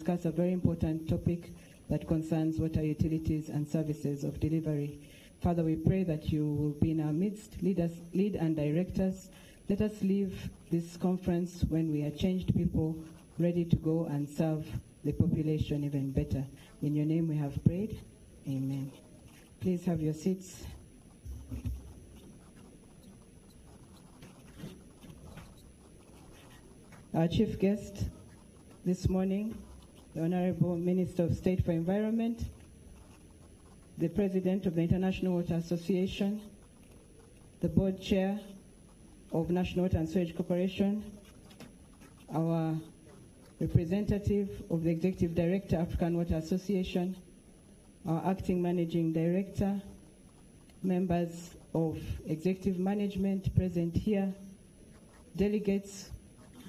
discuss a very important topic that concerns water utilities and services of delivery. Father, we pray that you will be in our midst, lead and direct us. Let us leave this conference when we are changed people, ready to go and serve the population even better. In your name we have prayed. Amen. Please have your seats. Our chief guest this morning, the Honorable Minister of State for Environment, the President of the International Water Association, the Board Chair of National Water and Sewage Corporation, our representative of the Executive Director, African Water Association, our Acting Managing Director, members of Executive Management present here, delegates,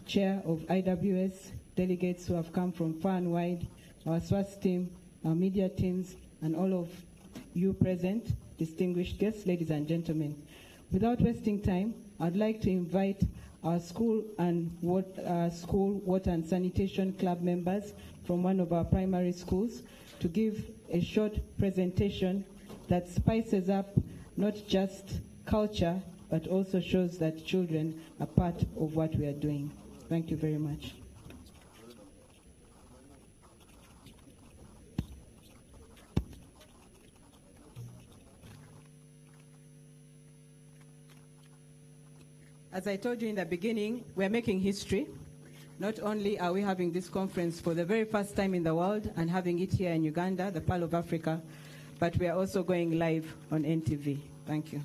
Chair of IWS, delegates who have come from far and wide, our SWAS team, our media teams, and all of you present, distinguished guests, ladies and gentlemen. Without wasting time, I'd like to invite our school water and sanitation club members from one of our primary schools to give a short presentation that spices up not just culture, but also shows that children are part of what we are doing. Thank you very much. As I told you in the beginning, we are making history. Not only are we having this conference for the very first time in the world and having it here in Uganda, the Pearl of Africa, but we are also going live on NTV. Thank you.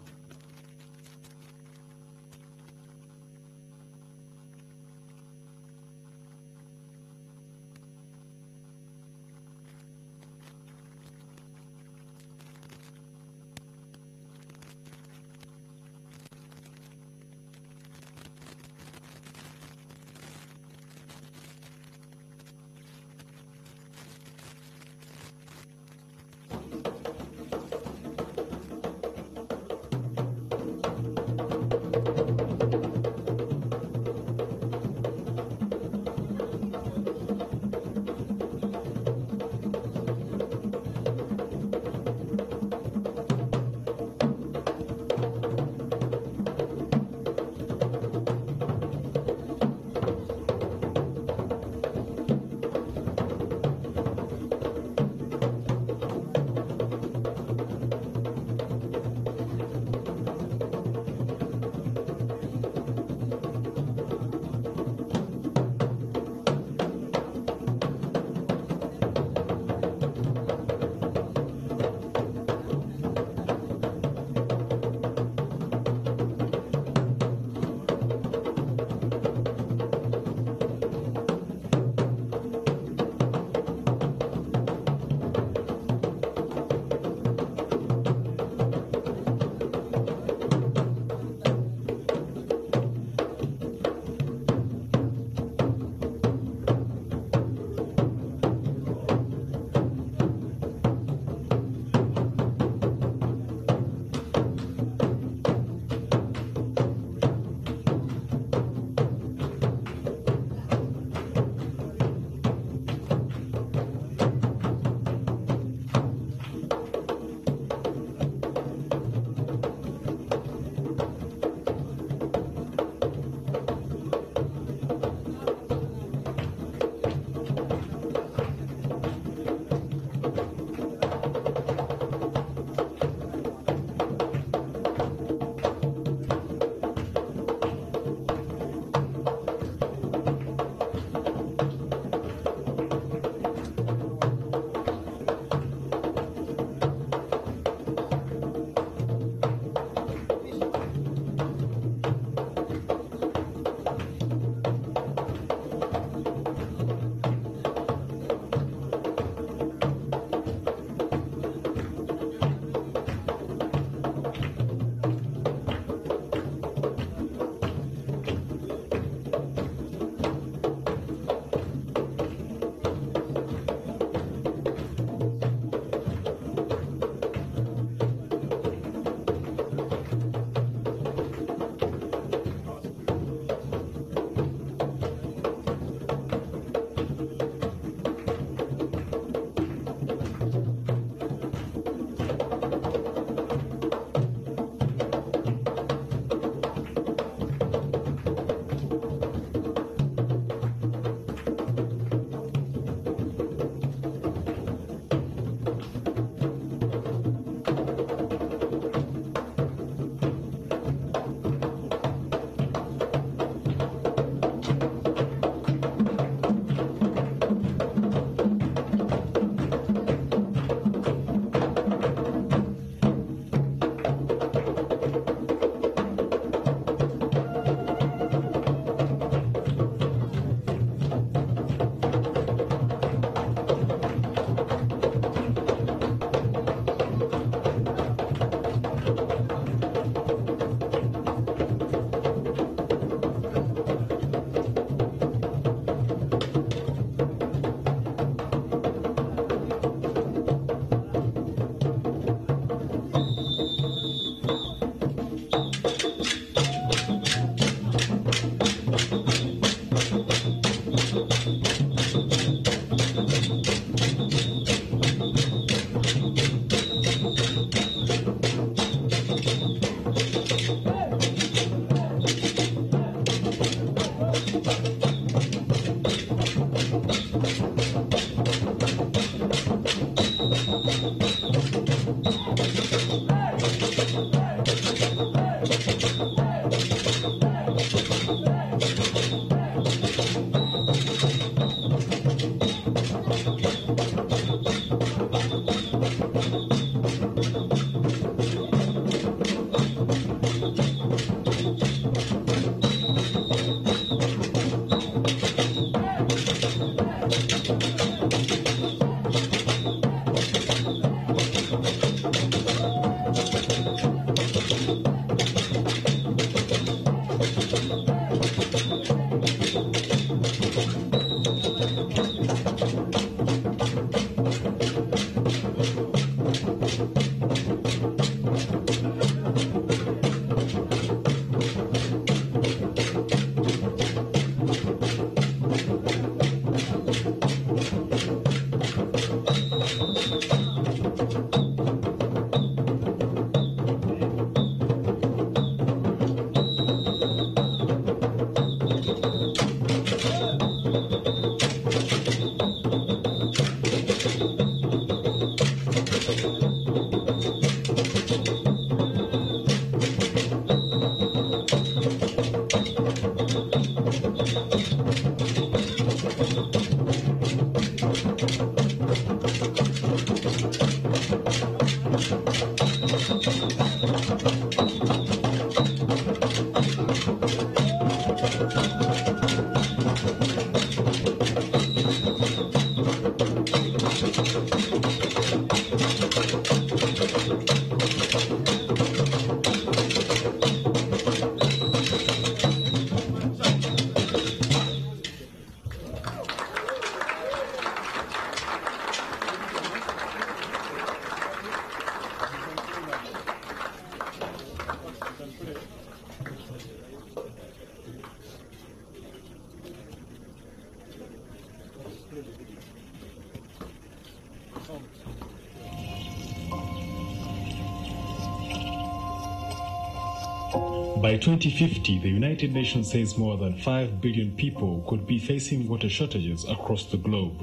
By 2050, the United Nations says more than 5 billion people could be facing water shortages across the globe.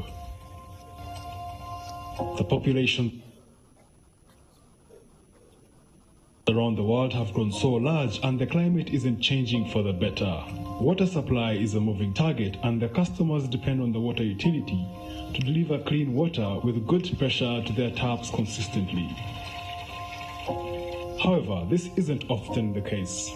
The population around the world have grown so large, and the climate isn't changing for the better. Water supply is a moving target, and the customers depend on the water utility to deliver clean water with good pressure to their taps consistently. However, this isn't often the case.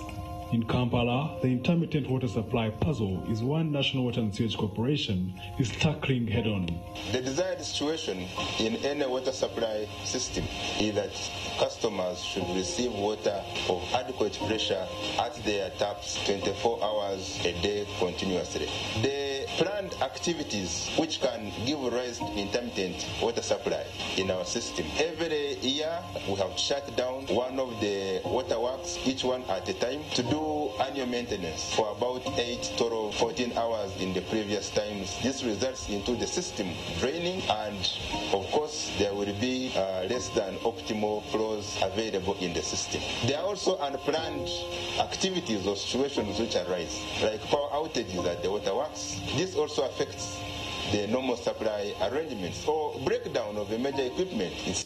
In Kampala, the intermittent water supply puzzle is one National Water and Sewage Corporation is tackling head-on. The desired situation in any water supply system is that customers should receive water of adequate pressure at their taps 24 hours a day continuously. The planned activities which can give rise to intermittent water supply in our system. Every year we have shut down one of the water works, each one at a time, to do annual maintenance for about 8 to 14 hours in the previous times. This results into the system draining, and of course there will be less than optimal flows available in the system. There are also unplanned activities or situations which arise, like power outages at the water works. This also affects the normal supply arrangements, or breakdown of a major equipment. It's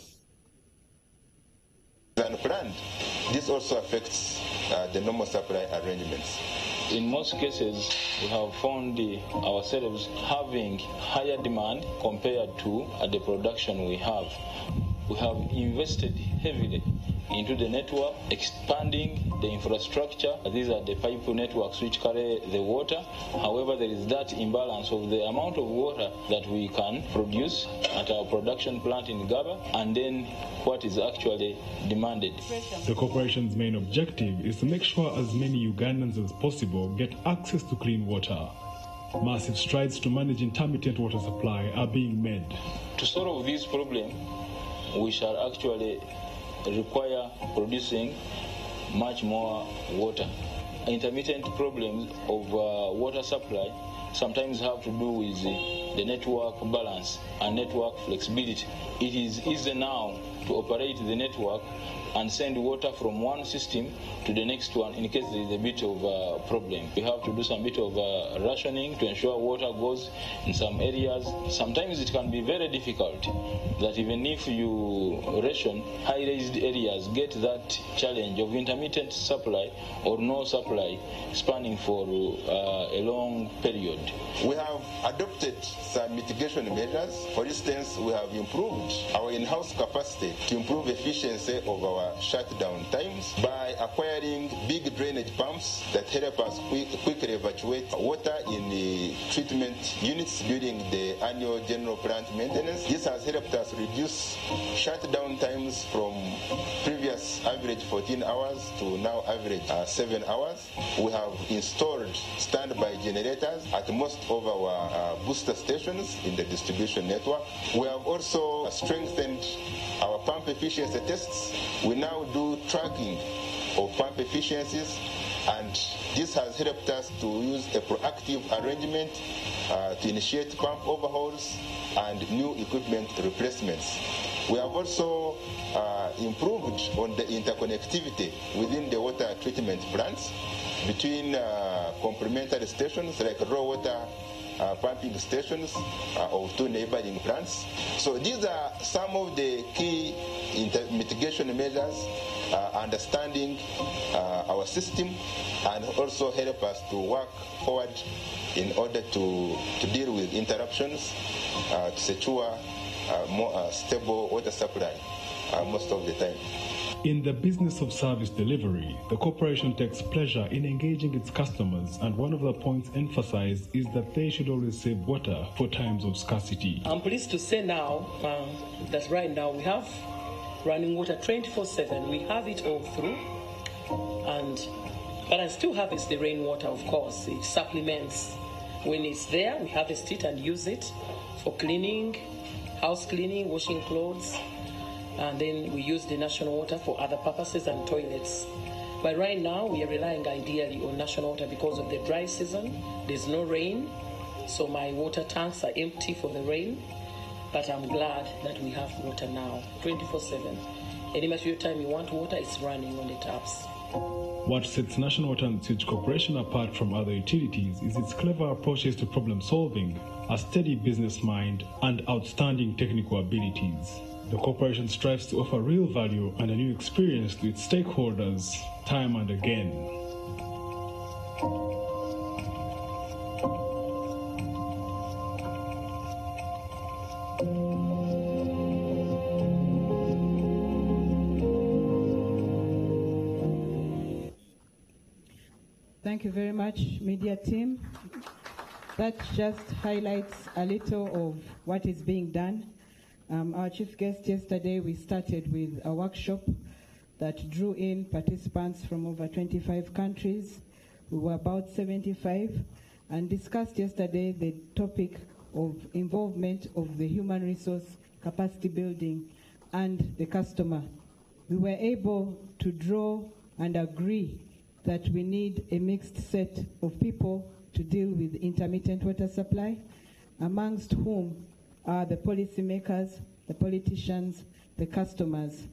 unplanned. This also affects the normal supply arrangements. In most cases, we have found ourselves having higher demand compared to the production we have. We have invested heavily into the network, expanding the infrastructure. These are the pipe networks which carry the water. However, there is that imbalance of the amount of water that we can produce at our production plant in Gaba, and then what is actually demanded. The corporation's main objective is to make sure as many Ugandans as possible get access to clean water. Massive strides to manage intermittent water supply are being made. To solve this problem, we shall actually require producing much more water. Intermittent problems of water supply sometimes have to do with the network balance and network flexibility. It is easy now to operate the network and send water from one system to the next one in case there is a bit of a problem. We have to do some bit of rationing to ensure water goes in some areas. Sometimes it can be very difficult that even if you ration, high-raised areas get that challenge of intermittent supply or no supply spanning for a long period. We have adopted some mitigation measures. For instance, we have improved our in-house capacity to improve efficiency of our shutdown times by acquiring big drainage pumps that help us quickly evacuate water in the treatment units during the annual general plant maintenance. This has helped us reduce shutdown times from previous average 14 hours to now average 7 hours. We have installed standby generators at most of our booster stations in the distribution network. We have also strengthened our pump efficiency tests. We now do tracking of pump efficiencies And this has helped us to use a proactive arrangement to initiate pump overhauls and new equipment replacements. We have also improved on the interconnectivity within the water treatment plants between complementary stations like raw water pumping stations of two neighboring plants. So these are some of the key mitigation measures, understanding our system, and also help us to work forward in order to deal with interruptions, to secure more stable water supply most of the time. In the business of service delivery, the corporation takes pleasure in engaging its customers, and one of the points emphasized is that they should always save water for times of scarcity. I'm pleased to say now that right now we have running water 24/7. We have it all through, but I still harvest the rainwater, of course. It supplements. When it's there, we harvest it and use it for cleaning, house cleaning, washing clothes, and then we use the national water for other purposes and toilets. But right now, we are relying ideally on national water because of the dry season. There's no rain, so my water tanks are empty for the rain. But I'm glad that we have water now, 24/7. Any material time you want water, it's running on the taps. What sets National Water and Sewage Corporation apart from other utilities is its clever approaches to problem solving, a steady business mind, and outstanding technical abilities. The corporation strives to offer real value and a new experience to its stakeholders time and again. Thank you very much, media team. That just highlights a little of what is being done. Our chief guest yesterday, we started with a workshop that drew in participants from over 25 countries. We were about 75 and discussed yesterday the topic of involvement of the human resource capacity building and the customer. We were able to draw and agree that we need a mixed set of people to deal with intermittent water supply, amongst whom are the policymakers, the politicians, the customers.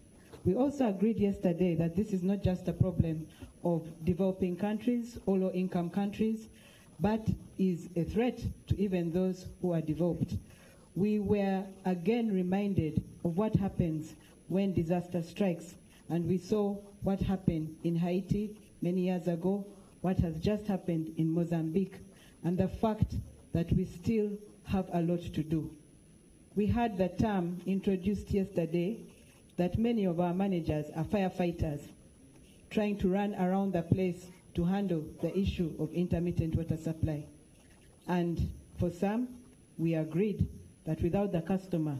We also agreed yesterday that this is not just a problem of developing countries or low-income countries, but is a threat to even those who are developed. We were again reminded of what happens when disaster strikes, and we saw what happened in Haiti many years ago, what has just happened in Mozambique, and the fact that we still have a lot to do. We had the term introduced yesterday that many of our managers are firefighters trying to run around the place to handle the issue of intermittent water supply. And for some, we agreed that without the customer,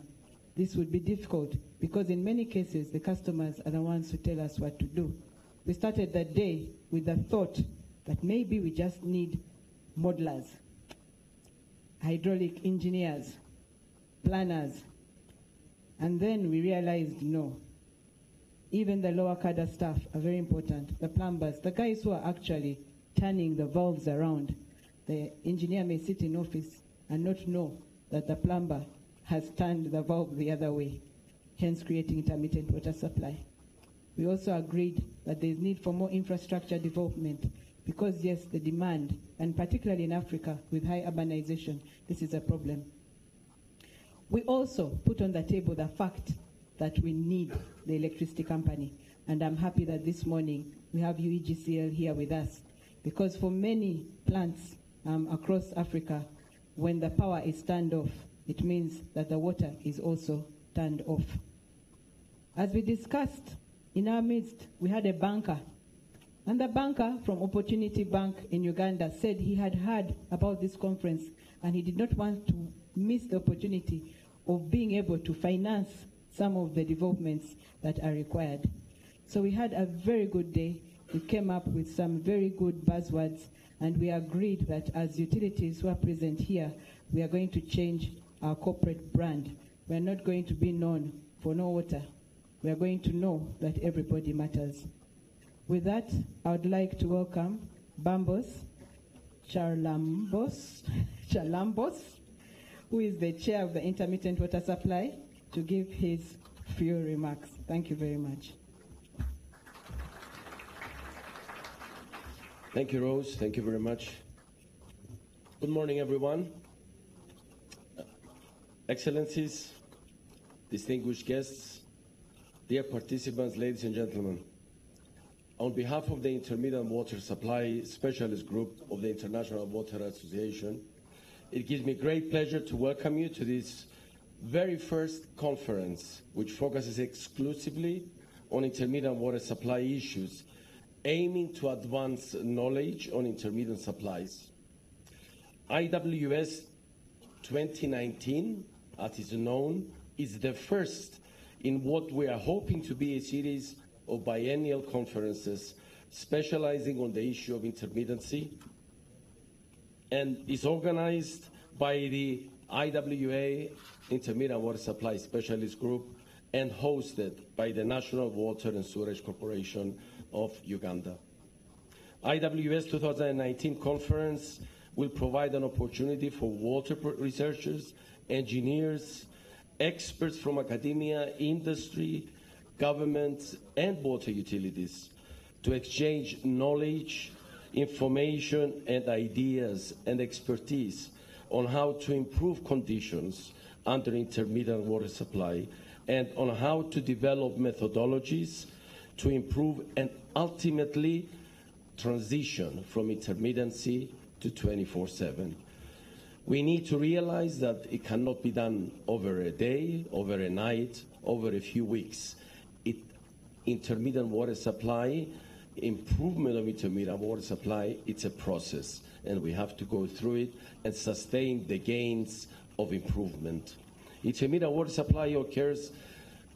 this would be difficult because in many cases, the customers are the ones who tell us what to do. We started that day with the thought that maybe we just need modelers, hydraulic engineers, planners, and then we realized no. Even the lower cadre staff are very important. The plumbers, the guys who are actually turning the valves around. The engineer may sit in office and not know that the plumber has turned the valve the other way, hence creating intermittent water supply. We also agreed that there is need for more infrastructure development because yes, the demand, and particularly in Africa with high urbanization, this is a problem. We also put on the table the fact that we need the electricity company. And I'm happy that this morning we have UEGCL here with us because for many plants across Africa, when the power is turned off, it means that the water is also turned off. As we discussed, in our midst, we had a banker. And the banker from Opportunity Bank in Uganda said he had heard about this conference and he did not want to miss the opportunity of being able to finance some of the developments that are required. So we had a very good day. We came up with some very good buzzwords, and we agreed that as utilities who are present here, we are going to change our corporate brand. We are not going to be known for no water. We are going to know that everybody matters. With that, I would like to welcome Bambos Charlambos, who is the chair of the Intermittent Water Supply, to give his few remarks. Thank you very much. Thank you, Rose. Thank you very much. Good morning, everyone. Excellencies, distinguished guests, dear participants, ladies and gentlemen. On behalf of the Intermittent Water Supply Specialist Group of the International Water Association, it gives me great pleasure to welcome you to this very first conference, which focuses exclusively on intermittent water supply issues, aiming to advance knowledge on intermittent supplies. IWS 2019, as is known, is the first in what we are hoping to be a series of biennial conferences specializing on the issue of intermittency, and is organized by the IWA Intermittent Water Supply Specialist Group and hosted by the National Water and Sewerage Corporation of Uganda. IWS 2019 conference will provide an opportunity for water researchers, engineers, experts from academia, industry, governments, and water utilities to exchange knowledge, information, and ideas and expertise on how to improve conditions under intermittent water supply and on how to develop methodologies to improve and ultimately transition from intermittency to 24/7. We need to realize that it cannot be done over a day, over a night, over a few weeks. Intermittent water supply, improvement of intermittent water supply, it's a process, and we have to go through it and sustain the gains of improvement. Intermittent water supply occurs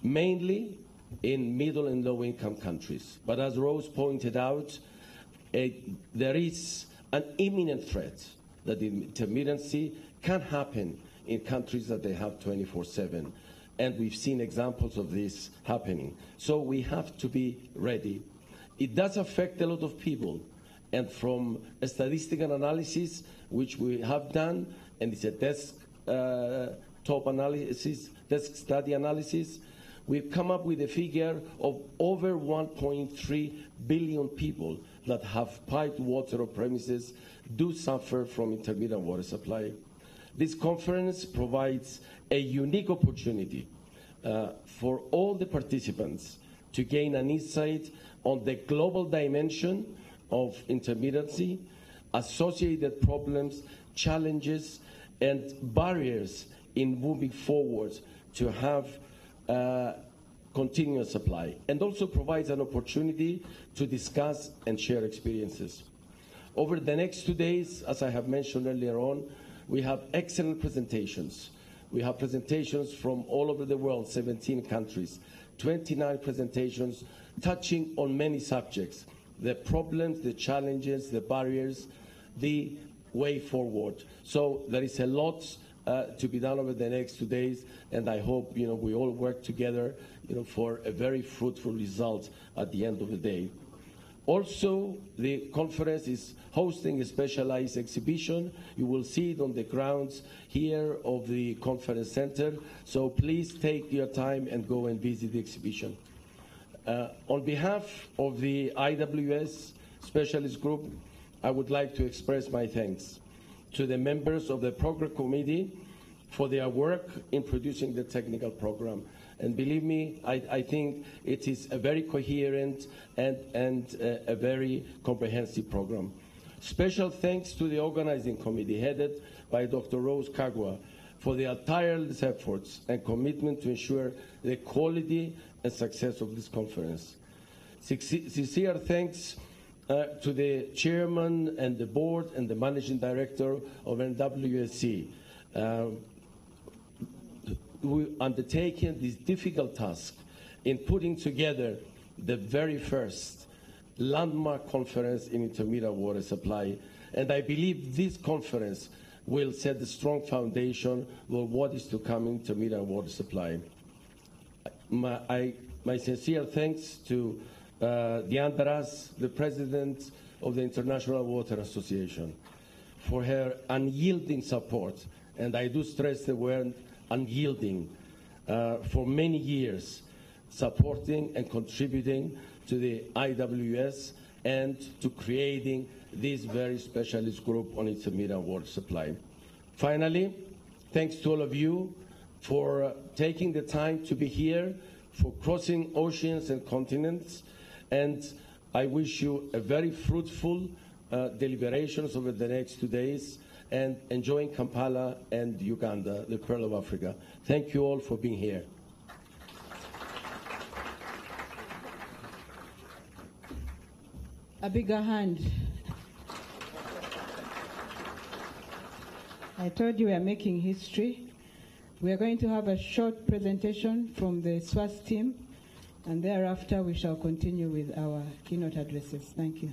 mainly in middle and low-income countries. But as Rose pointed out, there is an imminent threat that intermittency can happen in countries that they have 24/7. And we've seen examples of this happening. So we have to be ready. It does affect a lot of people. And from a statistical analysis, which we have done, and it's a desktop analysis, desk study analysis, we've come up with a figure of over 1.3 billion people that have piped water or premises do suffer from intermittent water supply. This conference provides a unique opportunity for all the participants to gain an insight on the global dimension of intermittency, associated problems, challenges, and barriers in moving forward to have continuous supply, and also provides an opportunity to discuss and share experiences. Over the next 2 days, as I have mentioned earlier on, we have excellent presentations. We have presentations from all over the world, 17 countries, 29 presentations touching on many subjects: the problems, the challenges, the barriers, the way forward. So there is a lot to be done over the next 2 days, and I hope we all work together for a very fruitful result at the end of the day. Also, the conference is hosting a specialized exhibition. You will see it on the grounds here of the conference center. So please take your time and go and visit the exhibition. On behalf of the IWS Specialist Group, I would like to express my thanks to the members of the Program Committee for their work in producing the technical program. And believe me, I think it is a very coherent and a very comprehensive program. Special thanks to the organizing committee headed by Dr. Rose Kagwa for their tireless efforts and commitment to ensure the quality and success of this conference. Sincere thanks to the chairman and the board and the managing director of NWSC who undertaken this difficult task in putting together the very first landmark conference in intermittent water supply. And I believe this conference will set a strong foundation for what is to come in intermittent water supply. My sincere thanks to Diandaras, the president of the International Water Association, for her unyielding support, and I do stress the word unyielding, for many years, supporting and contributing to the IWS and to creating this very specialist group on intermittent water supply. Finally, thanks to all of you for taking the time to be here, for crossing oceans and continents, and I wish you a very fruitful deliberations over the next 2 days, and enjoying Kampala and Uganda, the Pearl of Africa. Thank you all for being here. A bigger hand. I told you we are making history. We are going to have a short presentation from the SWAS team, and thereafter we shall continue with our keynote addresses. Thank you.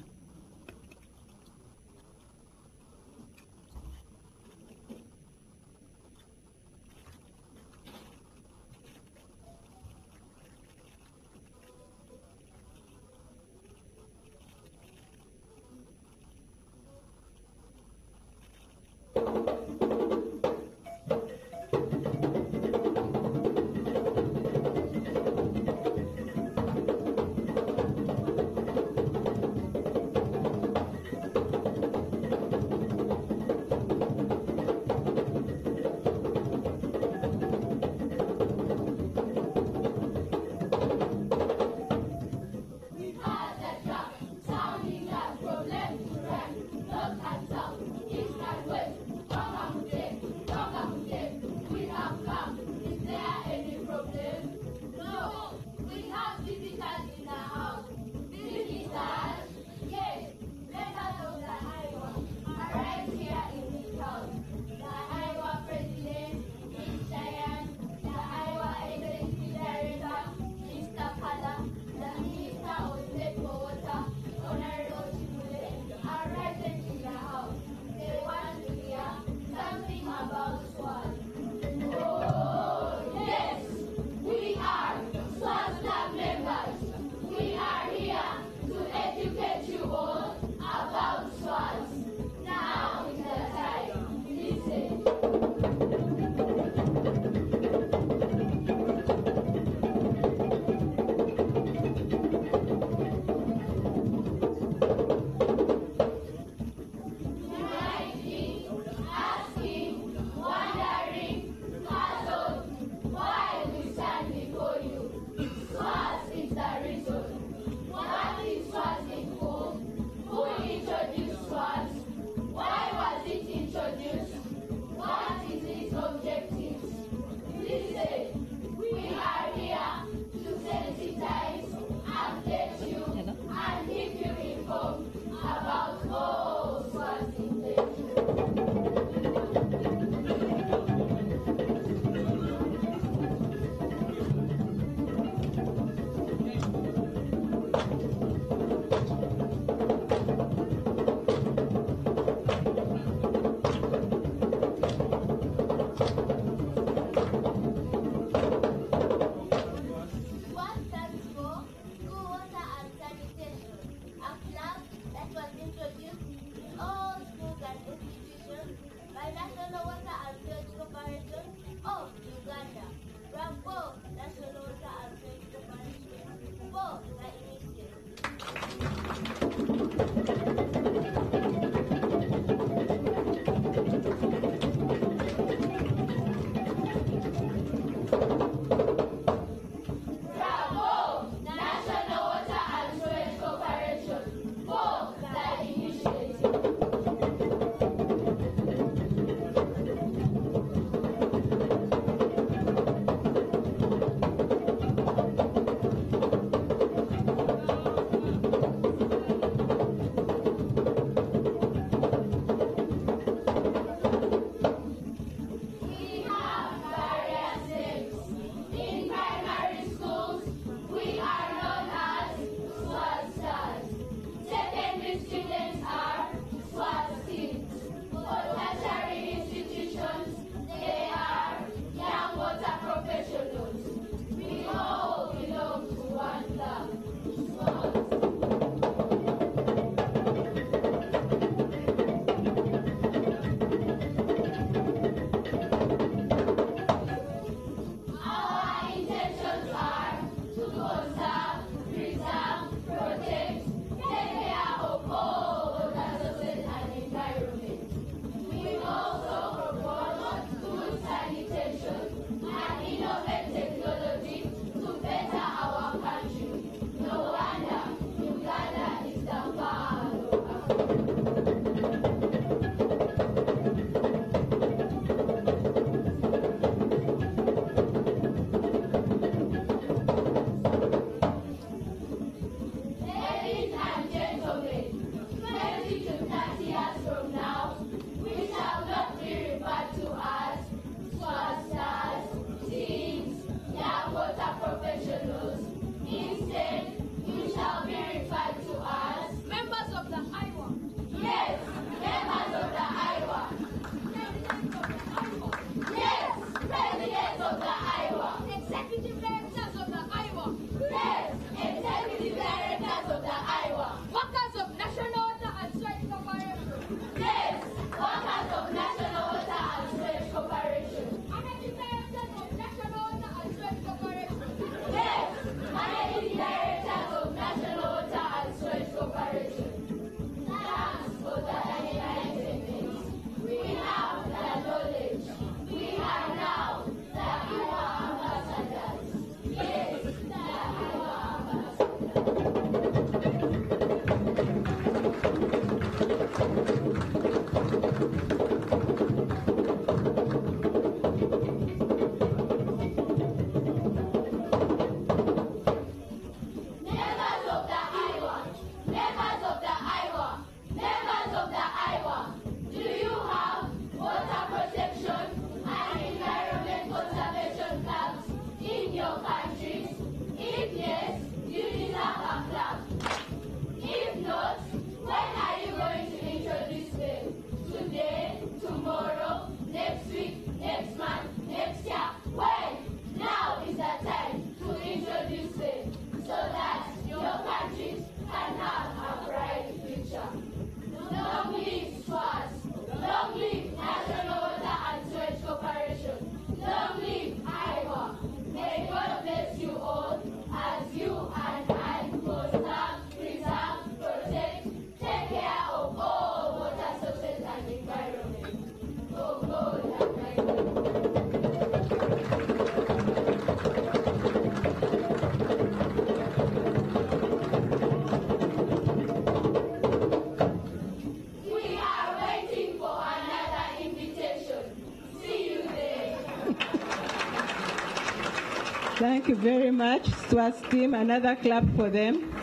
Thank you very much, SWAT team. Another clap for them.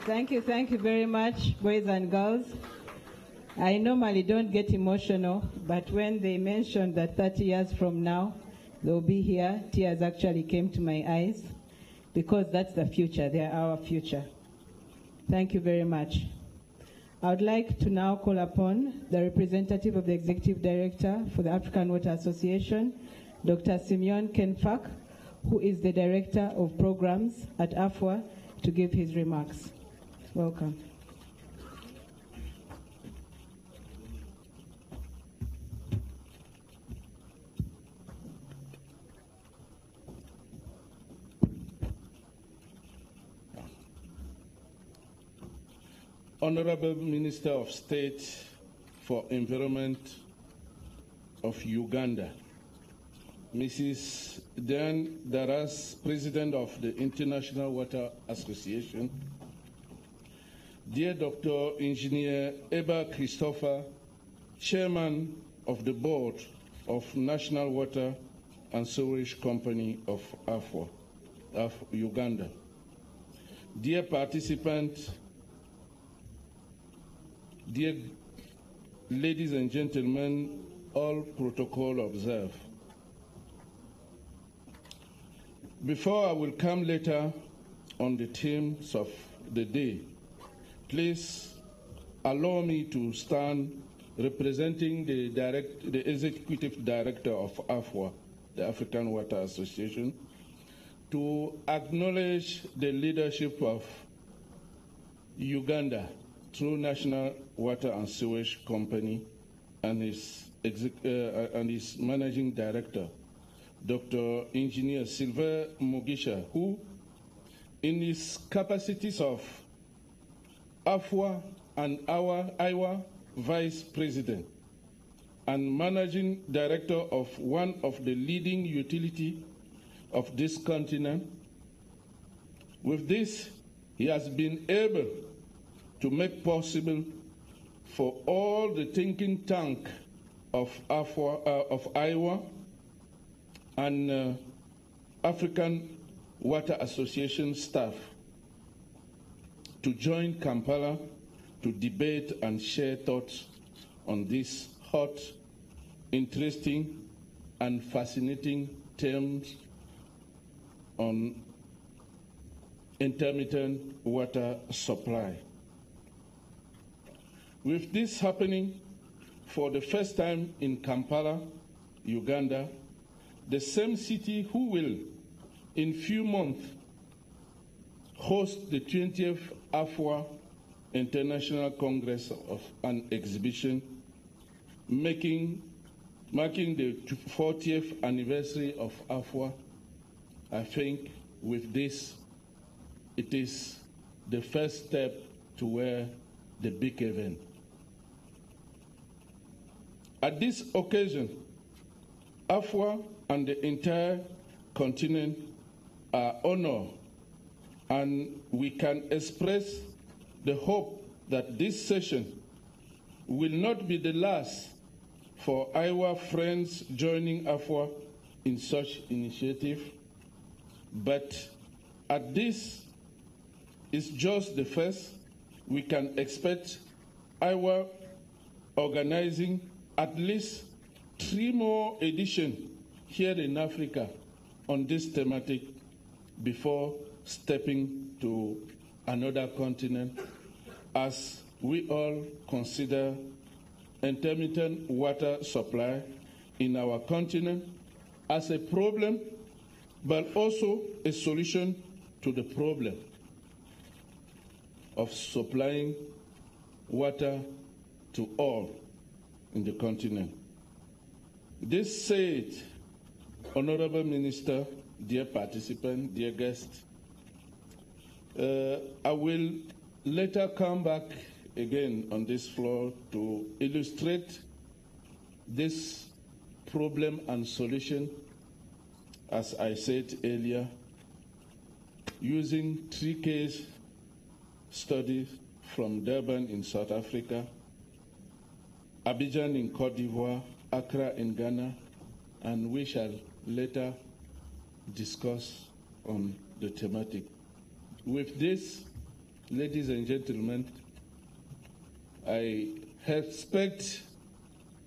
Thank you very much, boys and girls. I normally don't get emotional, but when they mentioned that 30 years from now, they'll be here, tears actually came to my eyes, because that's the future. They are our future. Thank you very much. I would like to now call upon the representative of the Executive Director for the African Water Association, Dr. Simeon Kenfak, who is the Director of Programs at AFWA, to give his remarks. Welcome. Honorable Minister of State for Environment of Uganda, Mrs. Dan Daras, President of the International Water Association, dear Dr. Engineer Eba Christopher, Chairman of the Board of National Water and Sewerage Company of AFWA, of Uganda, dear participants, dear ladies and gentlemen, all protocol observed. Before I will come later on the themes of the day, please allow me to stand representing the Executive Director of AFWA, the African Water Association, to acknowledge the leadership of Uganda through National Water and Sewage Company and his Managing Director, Dr. Engineer Sylvain Mugisha, who, in his capacities of AFWA and our Vice President and Managing Director of one of the leading utility of this continent, with this, he has been able to make possible for all the thinking tank of Iowa and African Water Association staff to join Kampala to debate and share thoughts on this hot, interesting, and fascinating terms on intermittent water supply. With this happening for the first time in Kampala, Uganda, the same city who will, in few months, host the 20th AFWA International Congress of an exhibition, marking the 40th anniversary of AFWA. I think with this, it is the first step toward the big event. At this occasion, AFWA and the entire continent are honored, and we can express the hope that this session will not be the last for our friends joining AFWA in such initiative, but at this is just the first. We can expect our organizing at least 3 more editions here in Africa on this thematic before stepping to another continent, as we all consider intermittent water supply in our continent as a problem, but also a solution to the problem of supplying water to all in the continent. This said, Honorable Minister, dear participant, dear guest, I will later come back again on this floor to illustrate this problem and solution, as I said earlier, using 3 case studies from Durban in South Africa, Abidjan in Cote d'Ivoire, Accra in Ghana, and we shall later discuss on the thematic. With this, ladies and gentlemen, I expect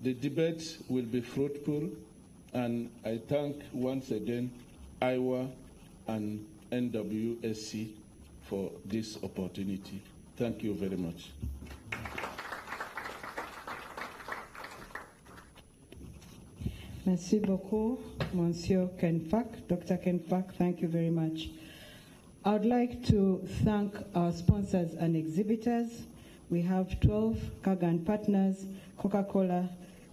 the debate will be fruitful, and I thank once again Iowa and NWSC for this opportunity. Thank you very much. Merci beaucoup, Monsieur Kenfak. Dr. Kenfak, thank you very much. I would like to thank our sponsors and exhibitors. We have 12 Kagan partners: Coca-Cola,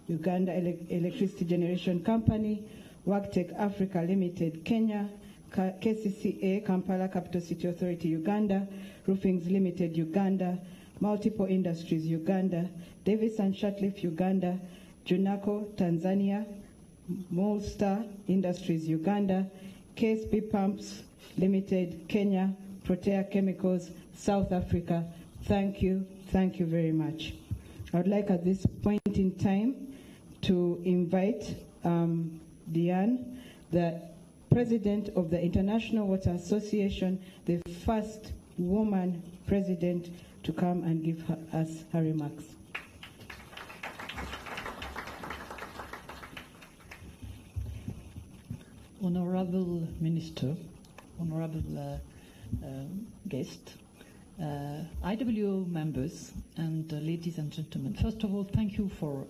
Uganda Electricity Generation Company, WorkTech Africa Limited, Kenya, KCCA, Kampala Capital City Authority, Uganda, Roofings Limited, Uganda, Multiple Industries, Uganda, Davis and Shutcliffe, Uganda, Junaco, Tanzania, Molstar Industries, Uganda, KSP Pumps Limited, Kenya, Protea Chemicals, South Africa. Thank you very much. I would like at this point in time to invite Diane, the President of the International Water Association, the first woman president, to come and give us her remarks. Honorable Minister, honorable guest, IWO members, and ladies and gentlemen, first of all, thank you for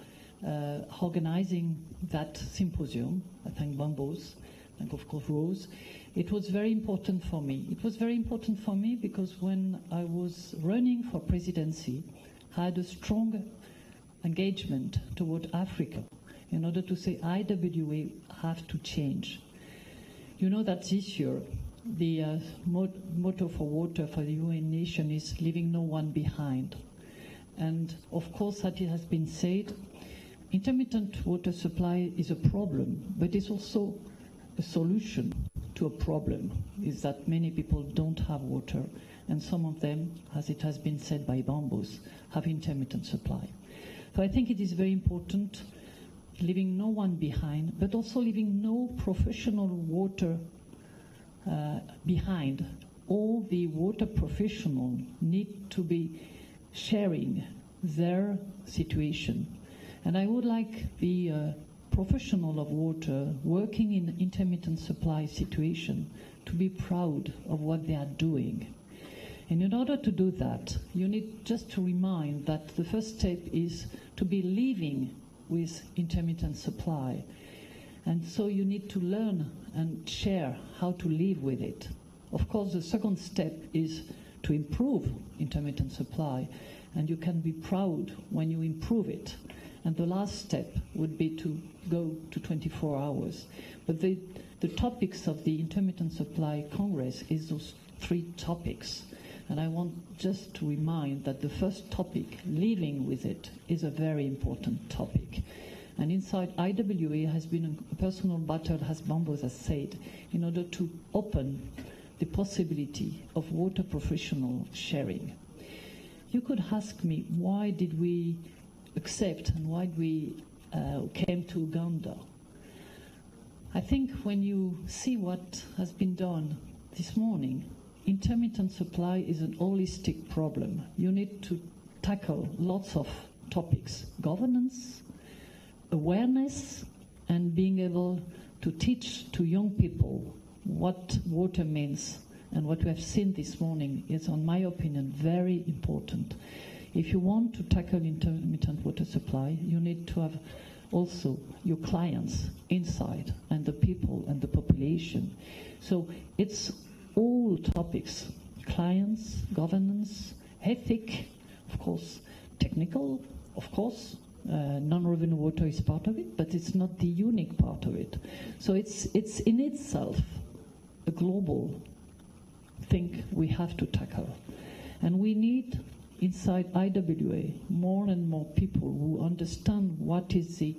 organizing that symposium. I thank Bambos, thank of course Rose. It was very important for me. It was very important for me because when I was running for presidency, I had a strong engagement toward Africa in order to say IWA have to change. You know that this year, the motto for water for the UN nation is leaving no one behind. And of course, as it has been said, intermittent water supply is a problem, but it's also a solution to a problem, is that many people don't have water, and some of them, as it has been said by Bambos, have intermittent supply. So I think it is very important, leaving no one behind, but also leaving no professional water behind. All the water professionals need to be sharing their situation. And I would like the professional of water working in intermittent supply situation to be proud of what they are doing. And in order to do that, you need just to remind that the first step is to be living with intermittent supply. And so you need to learn and share how to live with it. Of course, the second step is to improve intermittent supply, and you can be proud when you improve it. And the last step would be to go to 24 hours. But the topics of the Intermittent Supply Congress is those three topics. And I want just to remind that the first topic, living with it, is a very important topic. And inside IWA has been a personal battle, as Bambos has said, in order to open the possibility of water professional sharing. You could ask me, why did we accept and why we came to Uganda? I think when you see what has been done this morning, intermittent supply is an holistic problem. You need to tackle lots of topics: governance, awareness, and being able to teach to young people what water means. And what we have seen this morning is, in my opinion, very important. If you want to tackle intermittent water supply, you need to have also your clients inside, and the people and the population. So it's all topics: clients, governance, ethic, of course, technical, of course. Non-revenue water is part of it, but it's not the unique part of it. So it's in itself a global thing we have to tackle. And we need, inside IWA, more and more people who understand what is the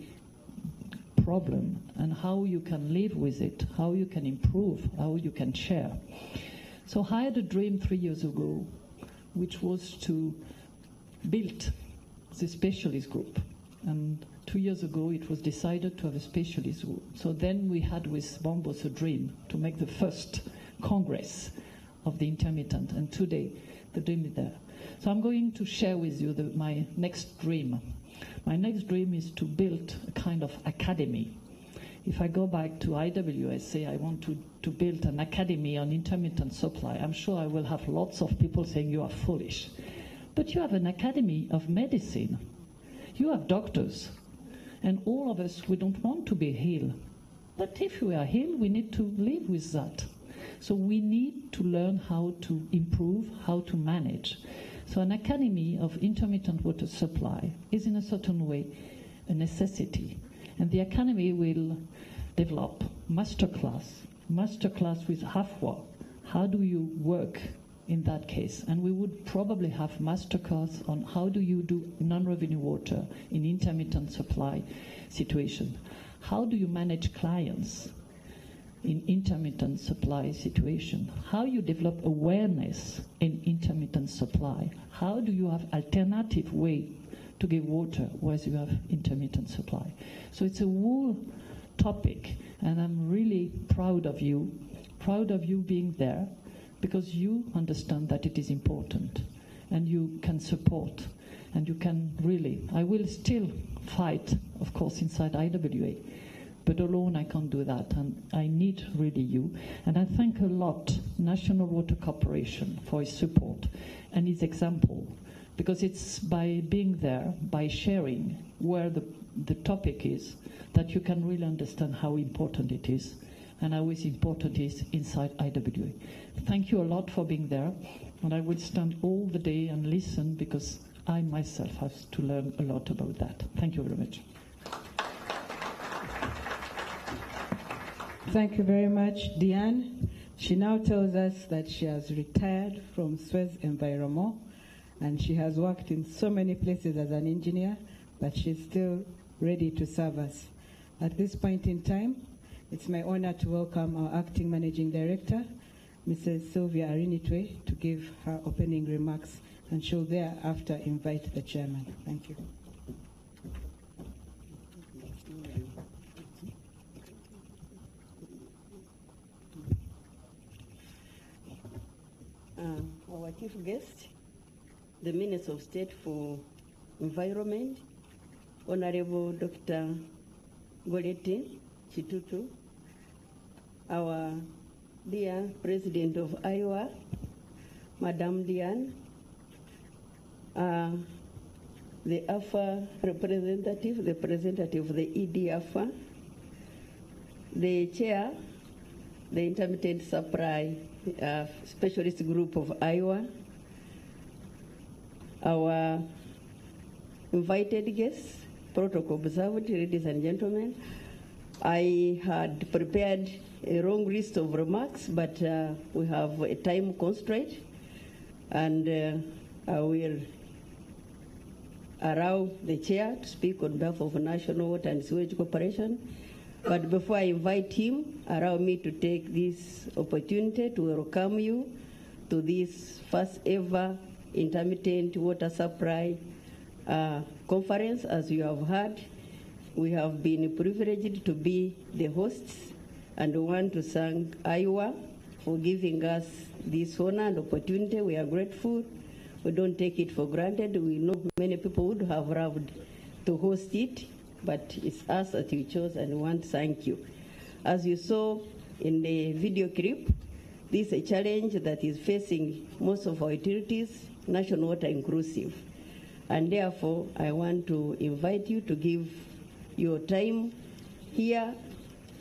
problem and how you can live with it, how you can improve, how you can share. So I had a dream 3 years ago, which was to build the specialist group and 2 years ago, it was decided to have a specialist group. So then we had with Bombos a dream to make the first Congress of the intermittent, and today the dream is there. So I'm going to share with you my next dream. My next dream is to build a kind of academy. If I go back to IWS, say I want to build an academy on intermittent supply, I'm sure I will have lots of people saying you are foolish. But you have an academy of medicine. You have doctors. And all of us, we don't want to be ill. But if we are ill, we need to live with that. So we need to learn how to improve, how to manage. So an academy of intermittent water supply is in a certain way a necessity. And the academy will develop masterclass with HAFWA. How do you work in that case? And we would probably have masterclass on how do you do non-revenue water in intermittent supply situation. How do you manage clients in intermittent supply situation? How you develop awareness in intermittent supply? How do you have alternative way to give water whereas you have intermittent supply? So it's a whole topic, and I'm really proud of you being there, because you understand that it is important, and you can support, and you can really, I will still fight, of course, inside IWA, but alone I can't do that, and I need really you. And I thank a lot National Water Corporation for its support and its example, because it's by being there, by sharing where the topic is, that you can really understand how important it is and how important it is inside IWA. Thank you a lot for being there, and I will stand all the day and listen, because I myself have to learn a lot about that. Thank you very much. Thank you very much, Diane. She now tells us that she has retired from Suez Environment, and she has worked in so many places as an engineer, but she's still ready to serve us. At this point in time, it's my honor to welcome our Acting Managing Director, Mrs. Sylvia Arinitwe, to give her opening remarks, and she'll thereafter invite the chairman. Thank you. Our chief guest, the Minister of State for Environment, Honorable Dr. Golete Chitutu, our dear President of Iowa, Madame Diane, the AFA representative, the representative of the ED AFA, the chair, the Intermittent Supply Specialist Group of Iowa, our invited guests, protocol observed, ladies and gentlemen. I had prepared a long list of remarks, but we have a time constraint, and I will allow the chair to speak on behalf of National Water and Sewage Corporation. But before I invite him, allow me to take this opportunity to welcome you to this first ever intermittent water supply conference. As you have heard, we have been privileged to be the hosts, and we want to thank Iowa for giving us this honor and opportunity. We are grateful. We don't take it for granted. We know many people would have loved to host it, but it's us that you chose, and we want to thank you. As you saw in the video clip, this is a challenge that is facing most of our utilities, national water inclusive. And therefore, I want to invite you to give your time here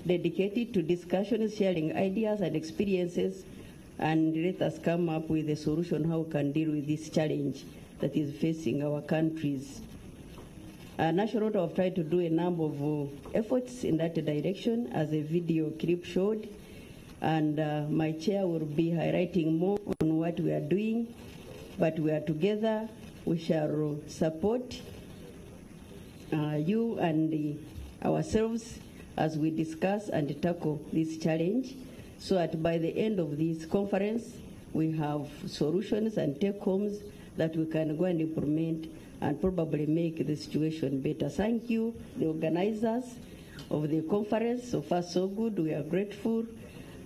dedicated to discussions, sharing ideas and experiences, and let us come up with a solution how we can deal with this challenge that is facing our countries. National Water have tried to do a number of efforts in that direction, as a video clip showed, and my chair will be highlighting more on what we are doing, but we are together. We shall support you and ourselves as we discuss and tackle this challenge, so that by the end of this conference, we have solutions and take-homes that we can go and implement and probably make the situation better. Thank you, the organizers of the conference. So far, so good. We are grateful,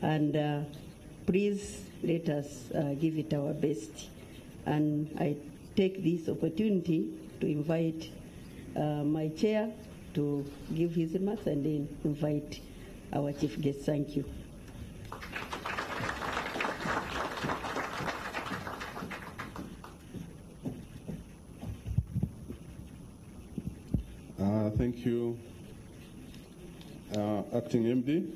and please let us give it our best. And I take this opportunity to invite my chair to give his remarks, and then invite our chief guest. Thank you. Thank you, Acting MD.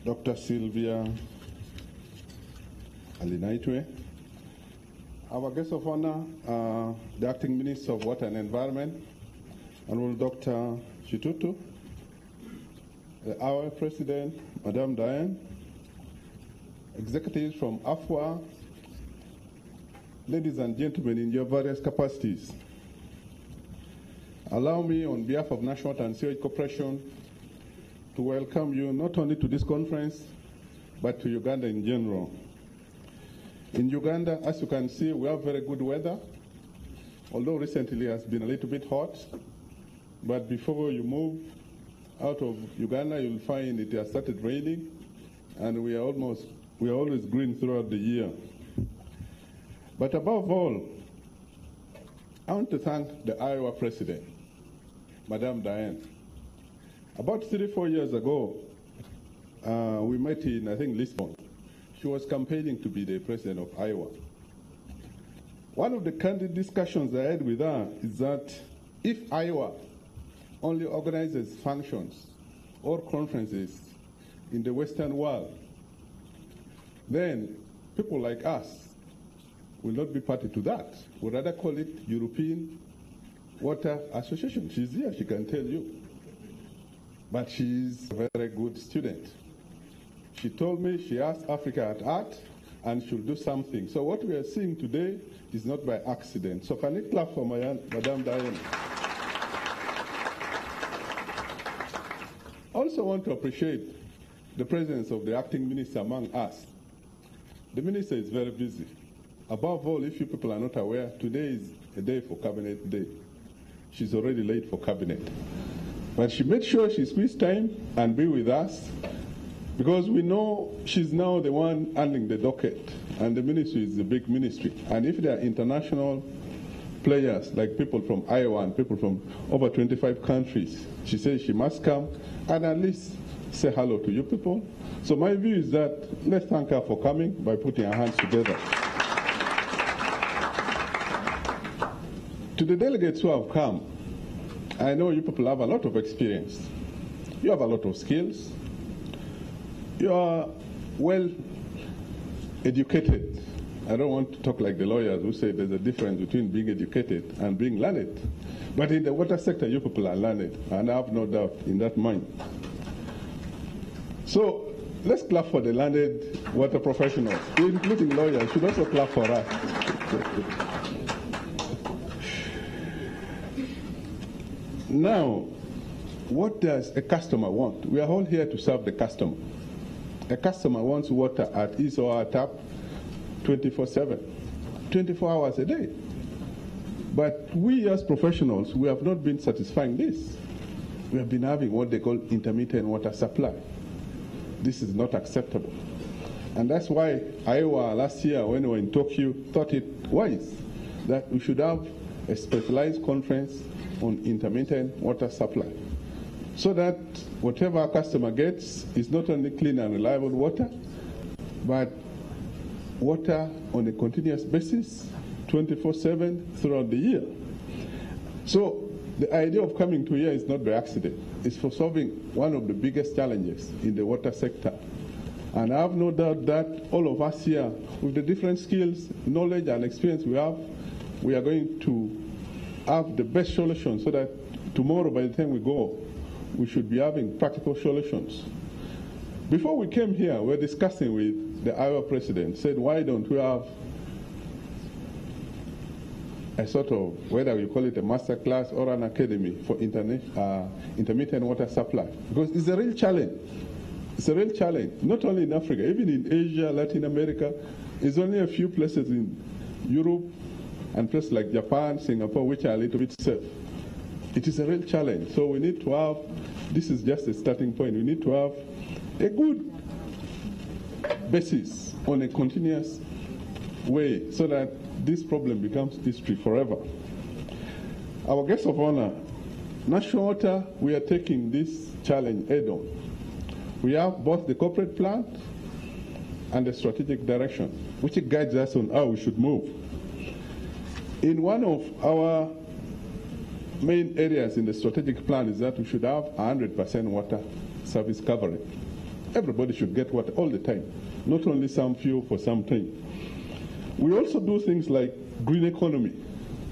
Dr. Sylvia Alinaitwe. Our guest of honor, the Acting Minister of Water and Environment, Honorable Dr. Chitutu, our President, Madame Diane, executives from AFWA, ladies and gentlemen in your various capacities. Allow me, on behalf of National Water and Sewage Corporation, to welcome you not only to this conference, but to Uganda in general. In Uganda, as you can see, we have very good weather, although recently it has been a little bit hot. But before you move out of Uganda, you'll find it has started raining, and we are always green throughout the year. But above all, I want to thank the Iowa President, Madame Diane. About 3-4 years ago, we met in, I think, Lisbon. She was campaigning to be the president of Iowa. One of the candid discussions I had with her is that if Iowa only organizes functions or conferences in the Western world, then people like us will not be party to that. We'd rather call it European Water Association. She's here, she can tell you. But she's a very good student. She told me she asked Africa at Heart and she'll do something. So what we are seeing today is not by accident. So can you clap for Madame Diane? Also want to appreciate the presence of the acting minister among us. The minister is very busy. Above all, if you people are not aware, today is a day for Cabinet Day. She's already late for Cabinet. But she made sure she squeezed time and be with us, because we know she's now the one handling the docket, and the ministry is a big ministry. And if there are international players, like people from Iowa and people from over 25 countries, she says she must come and at least say hello to you people. So my view is that let's thank her for coming by putting our hands together. To the delegates who have come, I know you people have a lot of experience. You have a lot of skills. You are well educated. I don't want to talk like the lawyers who say there's a difference between being educated and being learned. But in the water sector, you people are learned, and I have no doubt in that mind. So let's clap for the learned water professionals, including lawyers. You should also clap for us. Now, what does a customer want? We are all here to serve the customer. A customer wants water at his or her tap 24/7, 24 hours a day. But we as professionals, we have not been satisfying this. We have been having what they call intermittent water supply. This is not acceptable. And that's why Iowa last year, when we were in Tokyo, thought it wise that we should have a specialized conference on intermittent water supply, so that whatever our customer gets is not only clean and reliable water, but water on a continuous basis, 24/7 throughout the year. So the idea of coming to here is not by accident. It's for solving one of the biggest challenges in the water sector. And I have no doubt that all of us here, with the different skills, knowledge, and experience we have, we are going to have the best solutions, so that tomorrow, by the time we go, we should be having practical solutions. Before we came here, we were discussing with the Iowa president, said, why don't we have a sort of, whether we call it a master class or an academy for intermittent water supply? Because it's a real challenge. It's a real challenge, not only in Africa, even in Asia, Latin America, It's only a few places in Europe and places like Japan, Singapore, which are a little bit safe. It is a real challenge. So we need to have, this is just a starting point, we need to have a good basis on a continuous way so that this problem becomes history forever. Our guest of honor, National Water, we are taking this challenge head on. We have both the corporate plan and the strategic direction, which guides us on how we should move. In one of our main areas in the strategic plan is that we should have 100% water service coverage. Everybody should get water all the time, not only some few for some time. We also do things like green economy.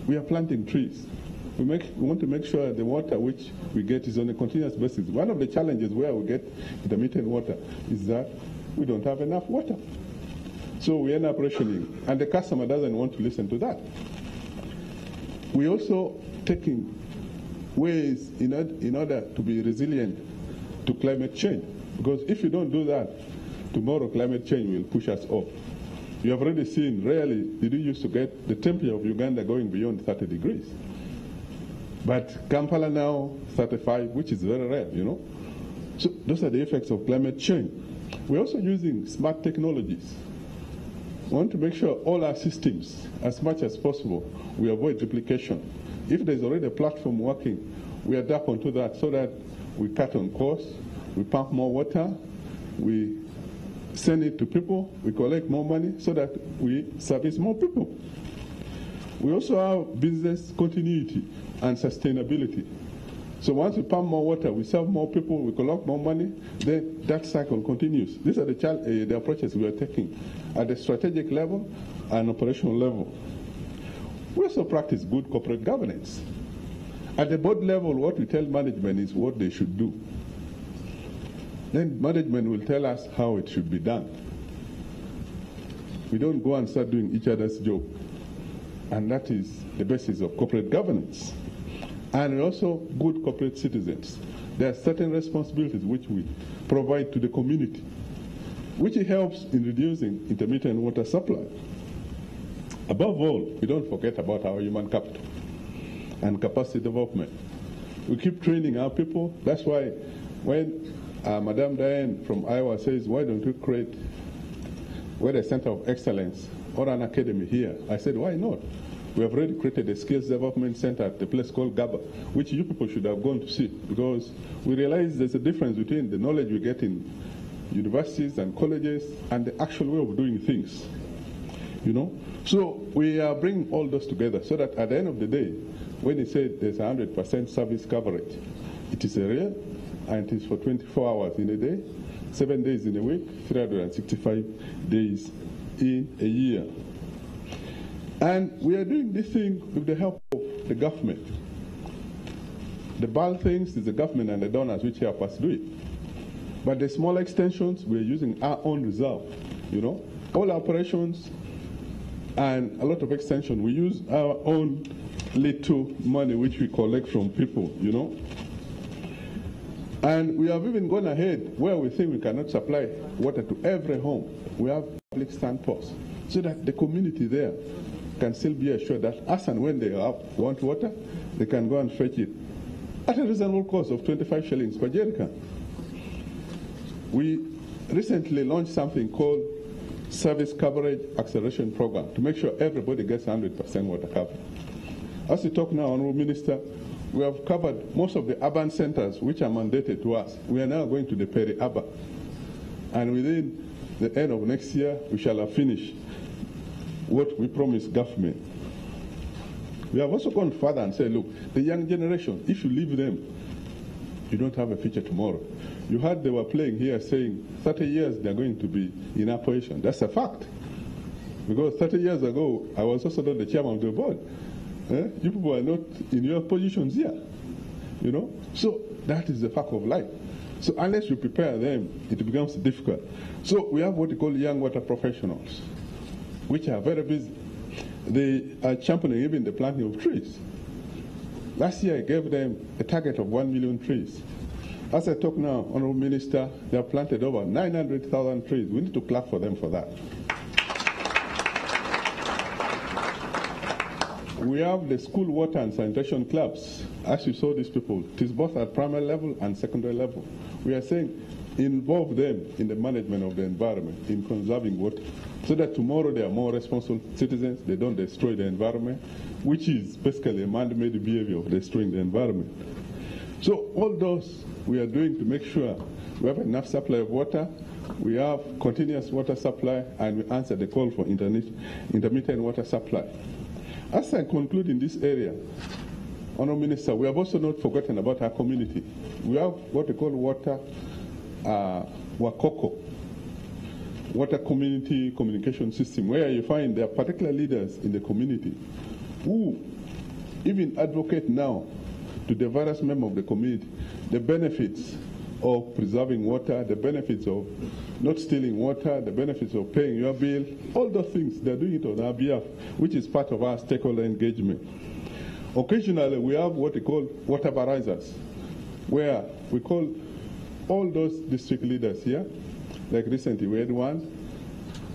We are planting trees. We want to make sure the water which we get is on a continuous basis. One of the challenges where we get intermittent water is that we don't have enough water. So we end up rationing, and the customer doesn't want to listen to that. We also taking ways in order to be resilient to climate change. Because if you don't do that, tomorrow climate change will push us off. You have already seen, rarely did you used to get the temperature of Uganda going beyond 30 degrees. But Kampala now, 35, which is very rare, you know. So those are the effects of climate change. We're also using smart technologies. We want to make sure all our systems, as much as possible, we avoid duplication. If there's already a platform working, we adapt onto that so that we cut on costs, we pump more water, we send it to people, we collect more money so that we service more people. We also have business continuity and sustainability. So once we pump more water, we serve more people, we collect more money, then that cycle continues. These are the approaches we are taking at the strategic level and operational level. We also practice good corporate governance. At the board level, what we tell management is what they should do. Then management will tell us how it should be done. We don't go and start doing each other's job. And that is the basis of corporate governance. And also good corporate citizens. There are certain responsibilities which we provide to the community, which helps in reducing intermittent water supply. Above all, we don't forget about our human capital and capacity development. We keep training our people. That's why when Madame Diane from Iowa says, why don't we create a center of excellence or an academy here? I said, why not? We have already created a skills development center at a place called Gaba, which you people should have gone to see, because we realize there's a difference between the knowledge we get in universities and colleges and the actual way of doing things. You know? So we are bringing all those together so that at the end of the day, when it says there's 100% service coverage, it is a real, and it is for 24 hours in a day, 7 days in a week, 365 days in a year. And we are doing this thing with the help of the government. The bulk things is the government and the donors which help us do it. But the small extensions, we are using our own reserve. You know, all operations and a lot of extension, we use our own little money which we collect from people, you know. And we have even gone ahead where we think we cannot supply water to every home. We have public standposts so that the community there can still be assured that as and when they want water, they can go and fetch it at a reasonable cost of 25 shillings per jerrycan. We recently launched something called Service Coverage Acceleration Program to make sure everybody gets 100% water coverage. As we talk now, Honorable Minister, we have covered most of the urban centers which are mandated to us. We are now going to the peri-urban. And within the end of next year, we shall have finished what we promised government. We have also gone further and said, look, the young generation, if you leave them, you don't have a future tomorrow. You heard they were playing here saying 30 years they're going to be in opposition. That's a fact. Because 30 years ago, I was also not the chairman of the board. You people are not in your positions here. You know? So that is the fact of life. So unless you prepare them, it becomes difficult. So we have what we call young water professionals, which are very busy. They are championing even the planting of trees. Last year I gave them a target of 1 million trees. As I talk now, Honorable Minister, they have planted over 900,000 trees. We need to clap for them for that. We have the school water and sanitation clubs. As you saw these people, it is both at primary level and secondary level. We are saying involve them in the management of the environment, in conserving water, so that tomorrow they are more responsible citizens, they don't destroy the environment, which is basically a man-made behavior of destroying the environment. So all those we are doing to make sure we have enough supply of water, we have continuous water supply, and we answer the call for intermittent water supply. As I conclude in this area, Honourable Minister, we have also not forgotten about our community. We have what we call water Wakoko, water community communication system, where you find there are particular leaders in the community who even advocate now to the various members of the community the benefits of preserving water, the benefits of not stealing water, the benefits of paying your bill, all those things, they're doing it on our behalf, which is part of our stakeholder engagement. Occasionally, we have what we call water barisers, where we call all those district leaders here, like recently we had one,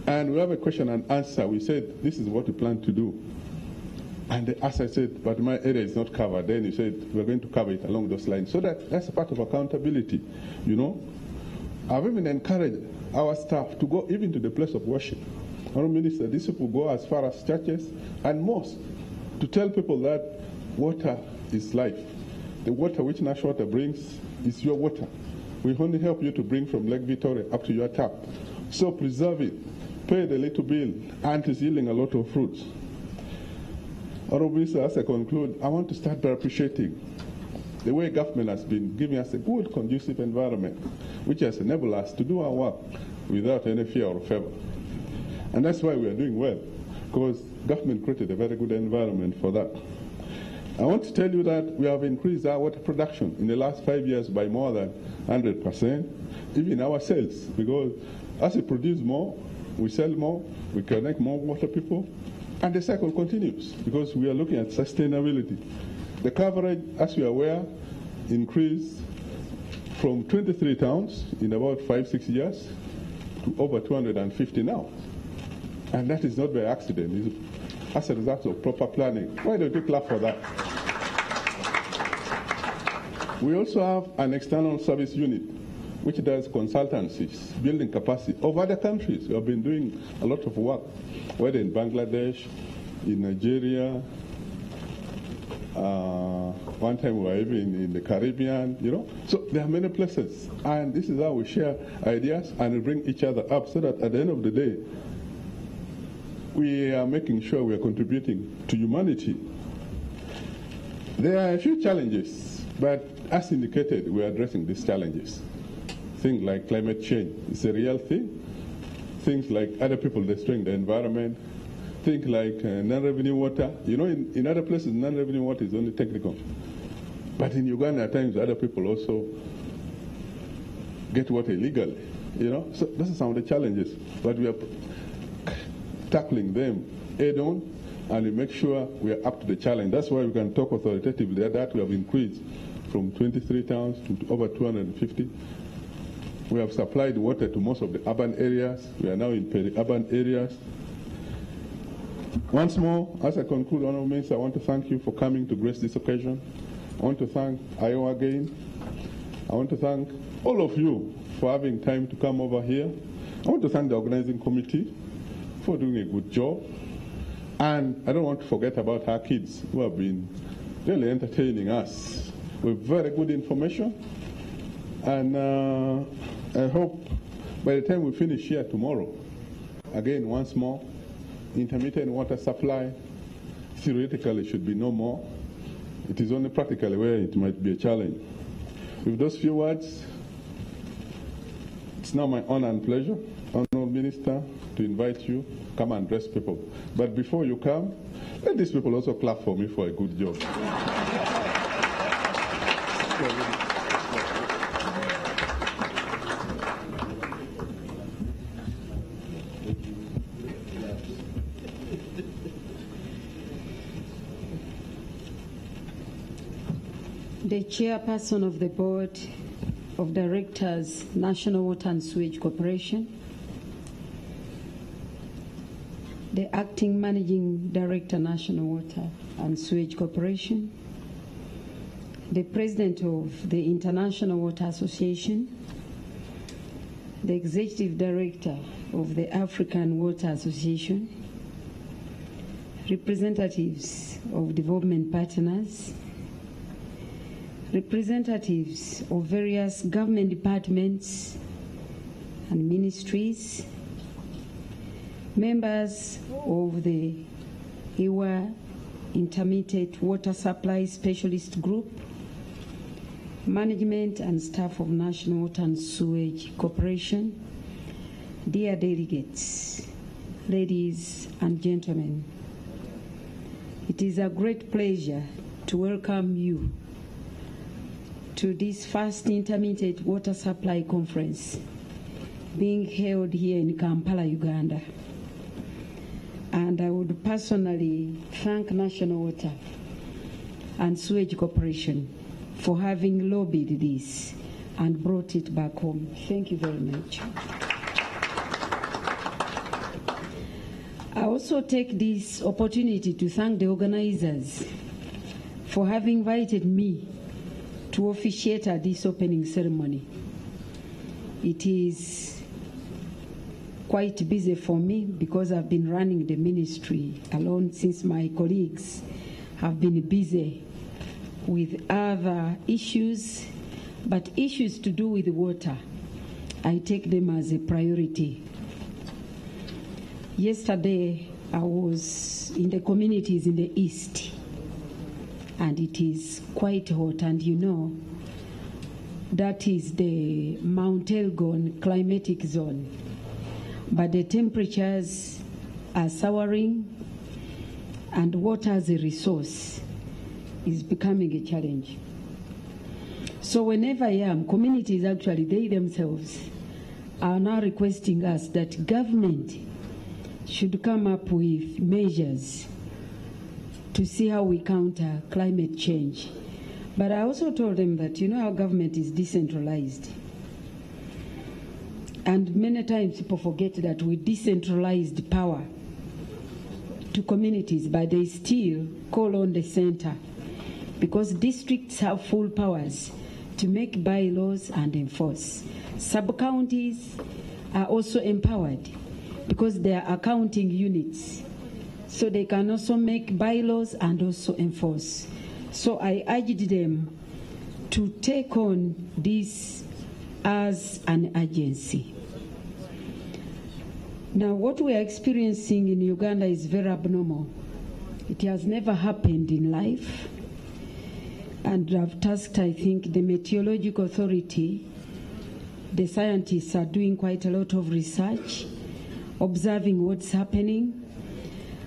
and we have a question and answer. We said, this is what we plan to do. And as I said, but my area is not covered. Then he said, we're going to cover it along those lines. So that's a part of accountability, you know. I've even encouraged our staff to go even to the place of worship. Honourable Minister, these people go as far as churches and mosques to tell people that water is life. The water which National Water brings is your water. We only help you to bring from Lake Victoria up to your tap. So preserve it, pay the little bill, and it's yielding a lot of fruits. Honourable Minister, as I conclude, I want to start by appreciating the way government has been giving us a good, conducive environment, which has enabled us to do our work without any fear or favor. And that's why we are doing well, because government created a very good environment for that. I want to tell you that we have increased our water production in the last 5 years by more than 100%, even our sales, because as we produce more, we sell more, we connect more water people, and the cycle continues, because we are looking at sustainability. The coverage, as you are aware, increased from 23 towns in about 5-6 years to over 250 now. And that is not by accident. It's as a result of proper planning. Why don't you clap for that? We also have an external service unit which does consultancies, building capacity of other countries. We have been doing a lot of work, whether in Bangladesh, in Nigeria. One time we were even in the Caribbean, you know. So there are many places, and this is how we share ideas and we bring each other up, so that at the end of the day, we are making sure we are contributing to humanity. There are a few challenges, but as indicated, we are addressing these challenges. Things like climate change is a real thing. Things like other people destroying the environment. Things like non-revenue water. You know, in other places, non-revenue water is only technical. But in Uganda, at times, other people also get water illegally. You know, so those are some of the challenges. But we are tackling them head-on, and we make sure we are up to the challenge. That's why we can talk authoritatively that we have increased from 23 towns to over 250. We have supplied water to most of the urban areas. We are now in peri-urban areas. Once more, as I conclude, Honourable Minister, I want to thank you for coming to grace this occasion. I want to thank IO again. I want to thank all of you for having time to come over here. I want to thank the organizing committee for doing a good job. And I don't want to forget about our kids who have been really entertaining us with very good information. And I hope by the time we finish here tomorrow, again, once more, intermittent water supply theoretically should be no more. It is only practically where it might be a challenge. With those few words, it's now my honor and pleasure, Honourable Minister, to invite you to come and address people. But before you come, let these people also clap for me for a good job. The chairperson of the Board of Directors, National Water and Sewage Corporation. the Acting Managing Director, National Water and Sewage Corporation, the President of the International Water Association, the Executive Director of the African Water Association, representatives of development partners, representatives of various government departments and ministries, members of the IWA Intermittent Water Supply Specialist Group, management and staff of National Water and Sewage Corporation, dear delegates, ladies and gentlemen, it is a great pleasure to welcome you to this first Intermittent Water Supply Conference being held here in Kampala, Uganda. And I would personally thank National Water and Sewage Corporation for having lobbied this and brought it back home. Thank you very much. I also take this opportunity to thank the organizers for having invited me to officiate at this opening ceremony. It is quite busy for me because I've been running the ministry alone since my colleagues have been busy with other issues, but issues to do with water, I take them as a priority. Yesterday, I was in the communities in the east, and it is quite hot, and you know, that is the Mount Elgon climatic zone. But the temperatures are soaring, and water as a resource is becoming a challenge. So whenever I am, communities actually, they themselves are now requesting us that government should come up with measures to see how we counter climate change. But I also told them that, you know, our government is decentralized. And many times people forget that we decentralized power to communities, but they still call on the center because districts have full powers to make bylaws and enforce. Sub-counties are also empowered because they are accounting units, so they can also make bylaws and also enforce. So I urged them to take on this as an agency. Now, what we are experiencing in Uganda is very abnormal. It has never happened in life. And I've tasked, I think, the Meteorological Authority. The scientists are doing quite a lot of research, observing what's happening.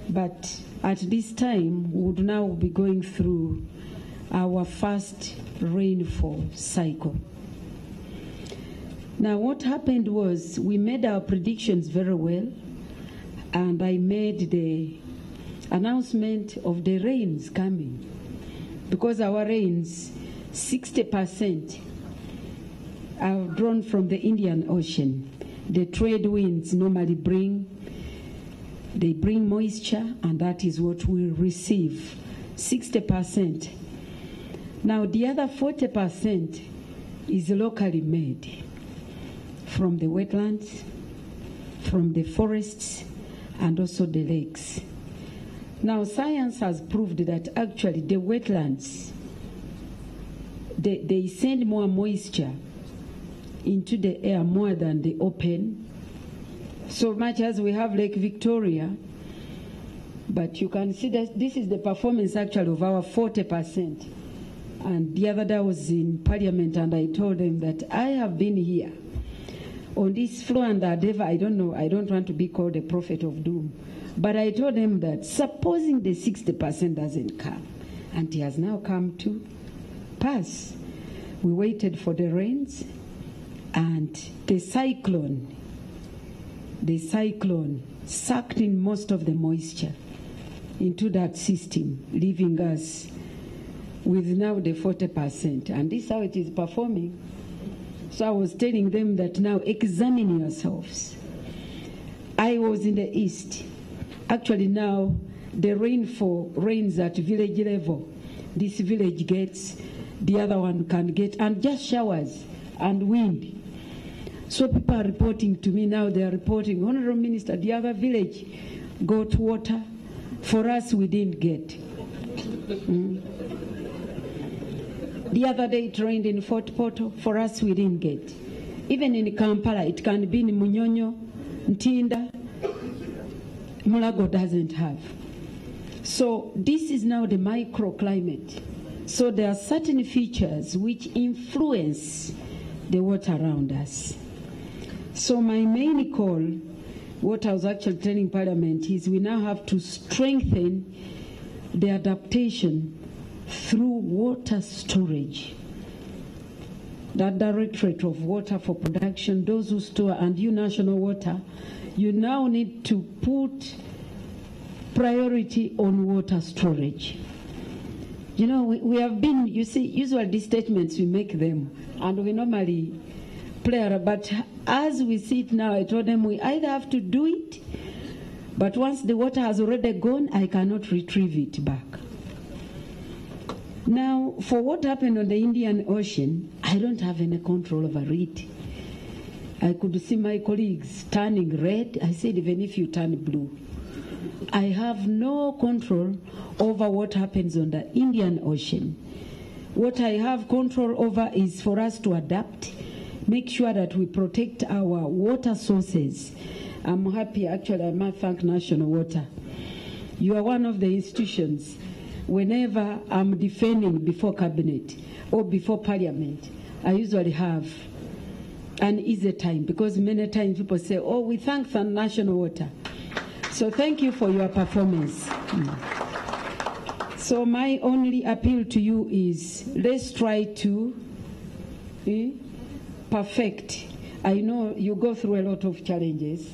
But at this time, we would now be going through our first rainfall cycle. Now, what happened was we made our predictions very well, and I made the announcement of the rains coming, because our rains, 60% are drawn from the Indian Ocean. The trade winds normally bring moisture, and that is what we receive, 60%. Now, the other 40% is locally made from the wetlands, from the forests, and also the lakes. Now, science has proved that actually the wetlands, they send more moisture into the air more than the open. So much as we have Lake Victoria, but you can see that this is the performance actually of our 40%. And the other day I was in Parliament and I told them that I have been here on this floor and whatever, I don't know, I don't want to be called a prophet of doom. But I told them that supposing the 60% doesn't come, and it has now come to pass, we waited for the rains, and the cyclone sucked in most of the moisture into that system, leaving us with now the 40%. And this is how it is performing. So I was telling them that now examine yourselves. I was in the east. Actually now, the rainfall rains at village level. This village gets, the other one can get, and just showers and wind. So people are reporting to me now, they are reporting, Honorable Minister, the other village got water. For us, we didn't get. The other day it rained in Fort Portal. For us, we didn't get. Even in Kampala, it can be in Munyonyo, Ntinda. Mulago doesn't have. So this is now the microclimate. So there are certain features which influence the water around us. So my main call, what I was actually telling Parliament, is we now have to strengthen the adaptation through water storage. That Directorate of Water for Production, those who store, and you National Water, you now need to put priority on water storage. You know, we have been, you see, usually these statements, we make them, and we normally play, but as we see it now, I told them we either have to do it, but once the water has already gone, I cannot retrieve it back. Now, for what happened on the Indian Ocean, I don't have any control over it. I could see my colleagues turning red. I said, even if you turn blue. I have no control over what happens on the Indian Ocean. What I have control over is for us to adapt, make sure that we protect our water sources. I'm happy, actually, I must thank National Water. You are one of the institutions. Whenever I'm defending before Cabinet or before Parliament, I usually have an easy time, because many times people say, oh, we thank the National Water. So thank you for your performance. So my only appeal to you is, let's try to perfect. I know you go through a lot of challenges,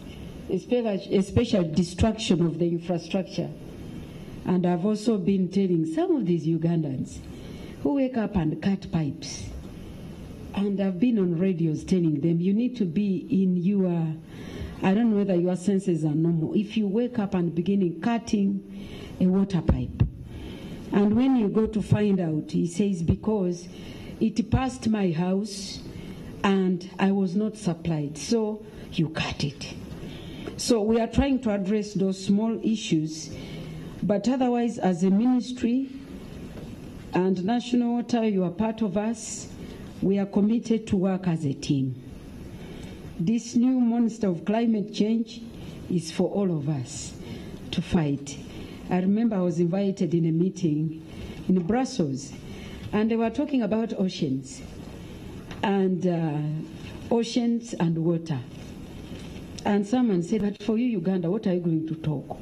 especially destruction of the infrastructure. And I've also been telling some of these Ugandans who wake up and cut pipes. And I've been on radios telling them, you need to be in your, I don't know whether your senses are normal. If you wake up and begin cutting a water pipe, and when you go to find out, he says, because it passed my house and I was not supplied, so you cut it. So we are trying to address those small issues. But otherwise, as a ministry and National Water, you are part of us. We are committed to work as a team. This new monster of climate change is for all of us to fight. I remember I was invited in a meeting in Brussels, and they were talking about oceans and water. And someone said, but for you, Uganda, what are you going to talk?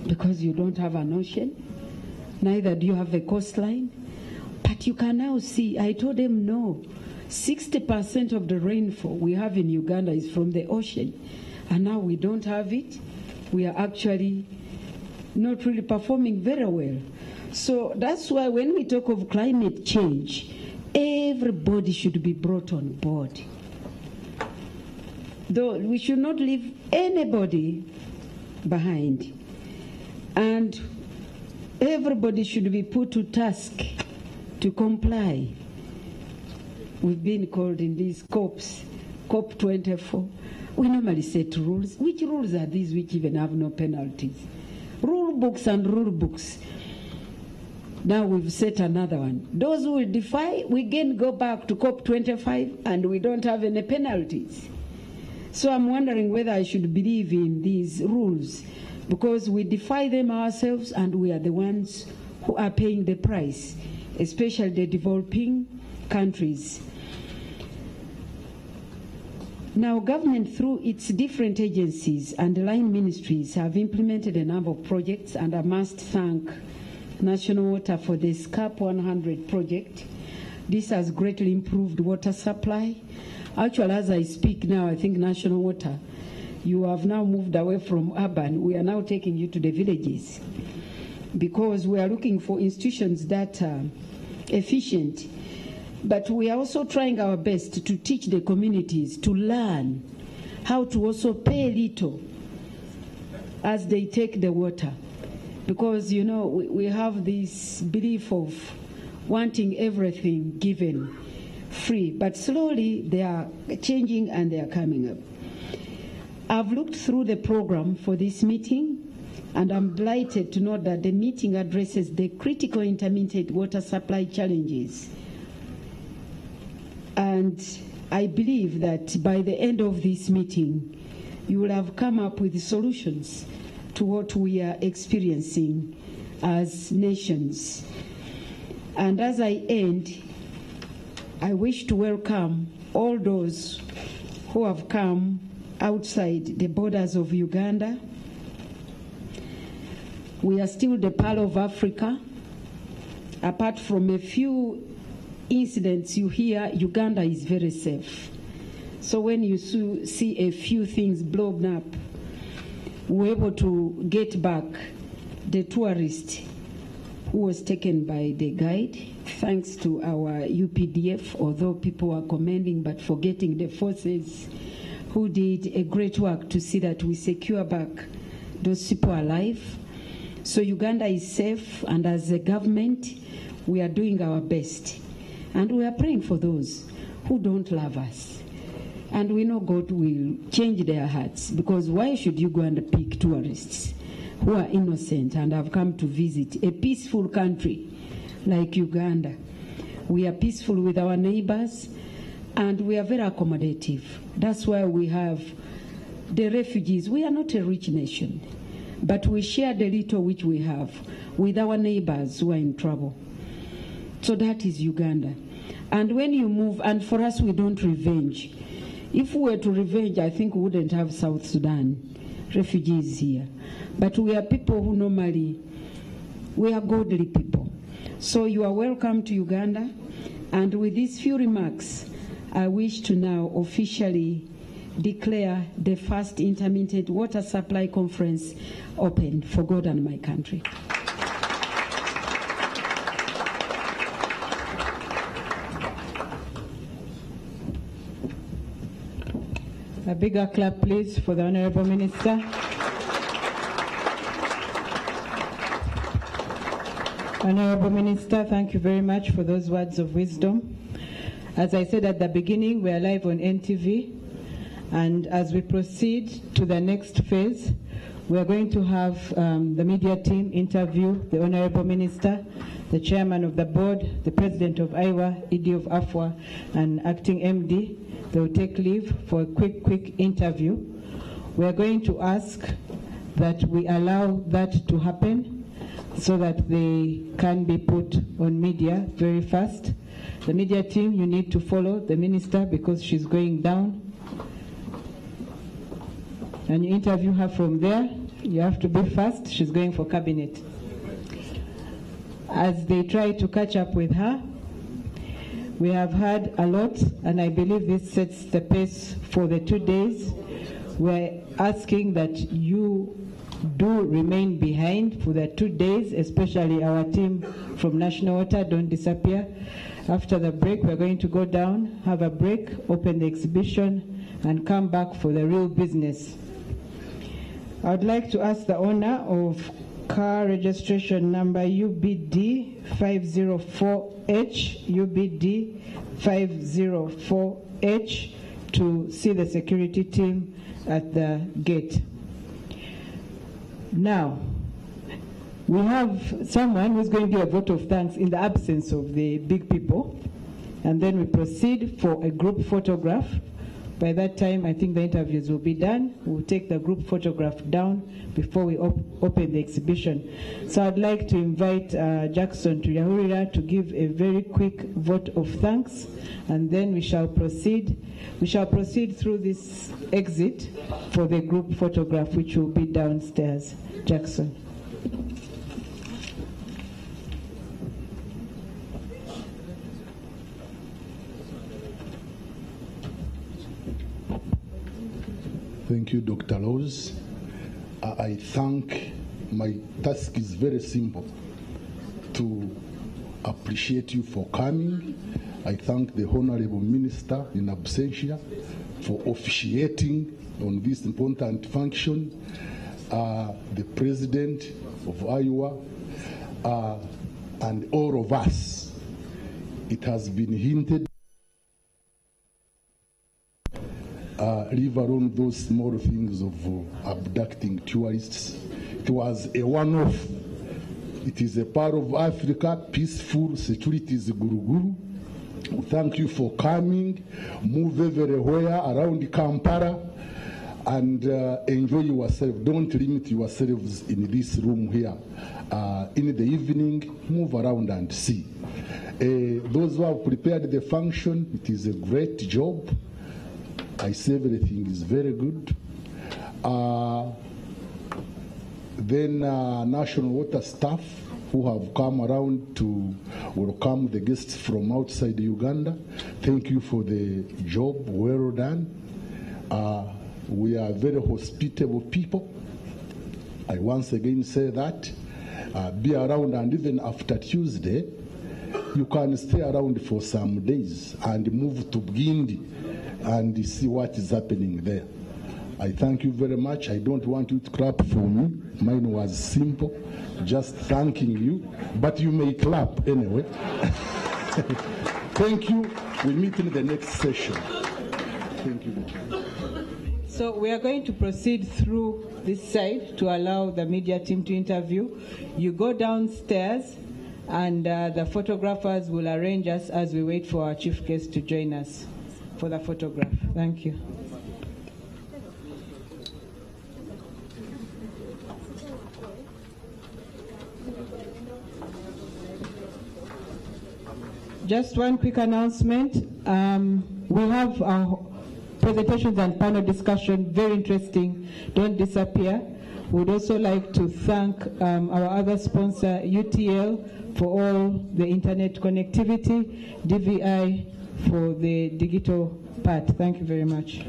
Because you don't have an ocean, neither do you have a coastline. But you can now see, I told them no, 60% of the rainfall we have in Uganda is from the ocean. And now we don't have it. We are actually not really performing very well. So that's why when we talk of climate change, everybody should be brought on board. Though we should not leave anybody behind. And everybody should be put to task to comply. We've been called in these COPs, COP24. We normally set rules. Which rules are these which even have no penalties? Rule books and rule books. Now we've set another one. Those who will defy, we again go back to COP25 and we don't have any penalties. So I'm wondering whether I should believe in these rules, because we defy them ourselves and we are the ones who are paying the price, especially the developing countries. Now, government through its different agencies and line ministries have implemented a number of projects, and I must thank National Water for the SCAP 100 project. This has greatly improved water supply. Actually, as I speak now, I think National Water, you have now moved away from urban. We are now taking you to the villages, because we are looking for institutions that are efficient. But we are also trying our best to teach the communities to learn how to also pay little as they take the water. Because, you know, we have this belief of wanting everything given free, but slowly they are changing and they are coming up. I've looked through the program for this meeting, and I'm delighted to note that the meeting addresses the critical intermittent water supply challenges. And I believe that by the end of this meeting, you will have come up with solutions to what we are experiencing as nations. And as I end, I wish to welcome all those who have come outside the borders of Uganda. We are still the Pearl of Africa. Apart from a few incidents you hear, Uganda is very safe. So when you see a few things blown up, we're able to get back the tourist who was taken by the guide, thanks to our UPDF, although people are commending but forgetting the forces who did a great work to see that we secure back those people alive. So Uganda is safe, and as a government, we are doing our best. And we are praying for those who don't love us. And we know God will change their hearts, because why should you go and pick tourists who are innocent and have come to visit a peaceful country like Uganda? We are peaceful with our neighbors, and we are very accommodative. That's why we have the refugees. We are not a rich nation, but we share the little which we have with our neighbors who are in trouble. So that is Uganda. And when you move, and for us, we don't revenge. If we were to revenge, I think we wouldn't have South Sudan refugees here. But we are people who normally, we are godly people. So you are welcome to Uganda. And with these few remarks, I wish to now officially declare the first intermittent water supply conference open for God and my country. A bigger clap, please, for the Honorable Minister. Honorable Minister, thank you very much for those words of wisdom. As I said at the beginning, we are live on NTV, and as we proceed to the next phase, we are going to have the media team interview the Honorable Minister, the Chairman of the Board, the President of IWA, ED of AFWA, and Acting MD. They will take leave for a quick interview. We are going to ask that we allow that to happen so that they can be put on media very fast. The media team, you need to follow the minister because she's going down. And you interview her from there. You have to be fast. She's going for cabinet. As they try to catch up with her, we have heard a lot, and I believe this sets the pace for the 2 days. We're asking that you do remain behind for the 2 days, especially our team from National Water. Don't disappear. After the break, we're going to go down, have a break, open the exhibition, and come back for the real business. I would like to ask the owner of car registration number UBD 504H, UBD 504H, to see the security team at the gate. Now, we have someone who's going to do a vote of thanks in the absence of the big people, and then we proceed for a group photograph. By that time, I think the interviews will be done. We'll take the group photograph down before we open the exhibition. So I'd like to invite Jackson Tuyahurira to give a very quick vote of thanks, and then we shall proceed. We shall proceed through this exit for the group photograph, which will be downstairs. Jackson. Thank you, Dr. Rose. I think my task is very simple: to appreciate you for coming. I thank the Honorable Minister in absentia for officiating on this important function. the president of Iowa, and all of us. It has been hinted, leave alone those small things of abducting tourists. It was a one-off. It is a part of Africa, peaceful, security is guru. Thank you for coming. Move everywhere around Kampala and enjoy yourself. Don't limit yourselves in this room here. In the evening, move around and see. Those who have prepared the function, it is a great job. I say everything is very good. Then national water staff who have come around to welcome the guests from outside Uganda. Thank you for the job, well done. We are very hospitable people. I once again say that. Be around, and even after Tuesday, you can stay around for some days and move to Gindi and see what is happening there. I thank you very much. I don't want you to clap for me. Mine was simple, just thanking you, but you may clap anyway. Thank you. We'll meet in the next session. Thank you. So we are going to proceed through this side to allow the media team to interview. You go downstairs and the photographers will arrange us as we wait for our chief guest to join us for the photograph. Thank you. Just one quick announcement. We have our presentations and panel discussion, very interesting. Don't disappear. We'd also like to thank our other sponsor, UTL, for all the internet connectivity, DVI for the digital part. Thank you very much.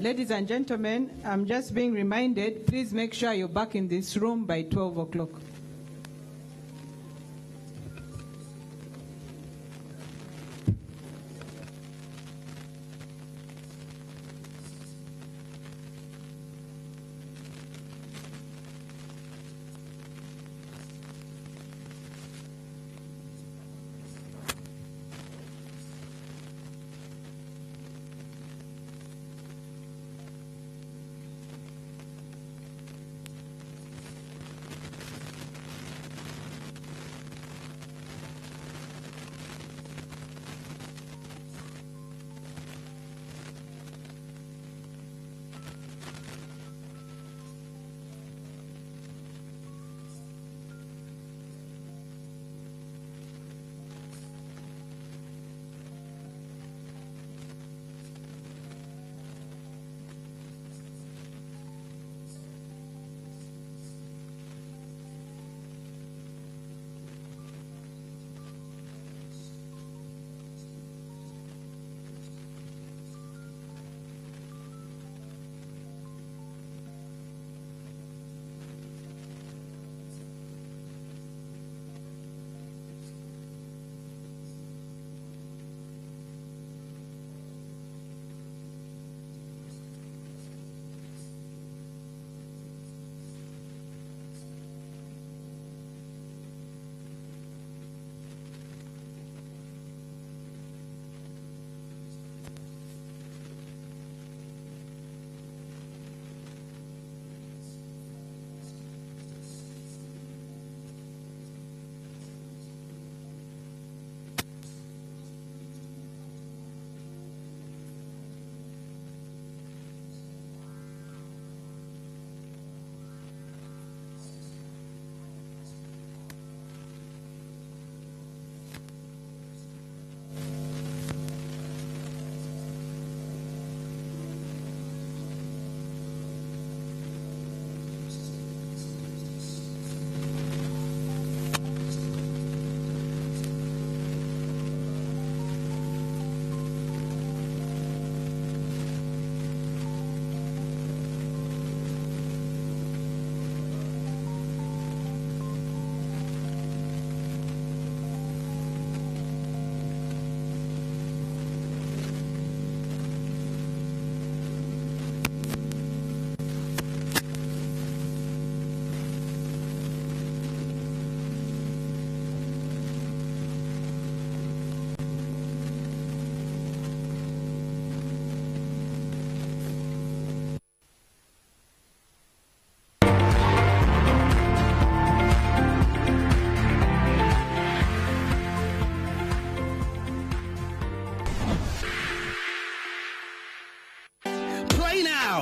Ladies and gentlemen, I'm just being reminded, please make sure you're back in this room by 12 o'clock.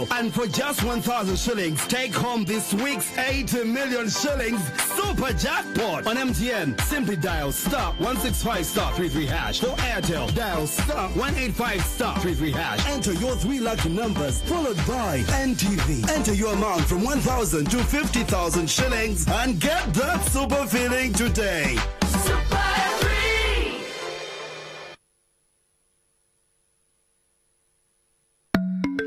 now, and for just 1,000 shillings, take home this week's 80 million shillings super jackpot. On MTN, simply dial star 165 star 33 hash. For Airtel, dial star 185 star 33 hash. Enter your 3 lucky numbers, followed by NTV. Enter your amount from 1,000 to 50,000 shillings and get that super feeling today. Super free.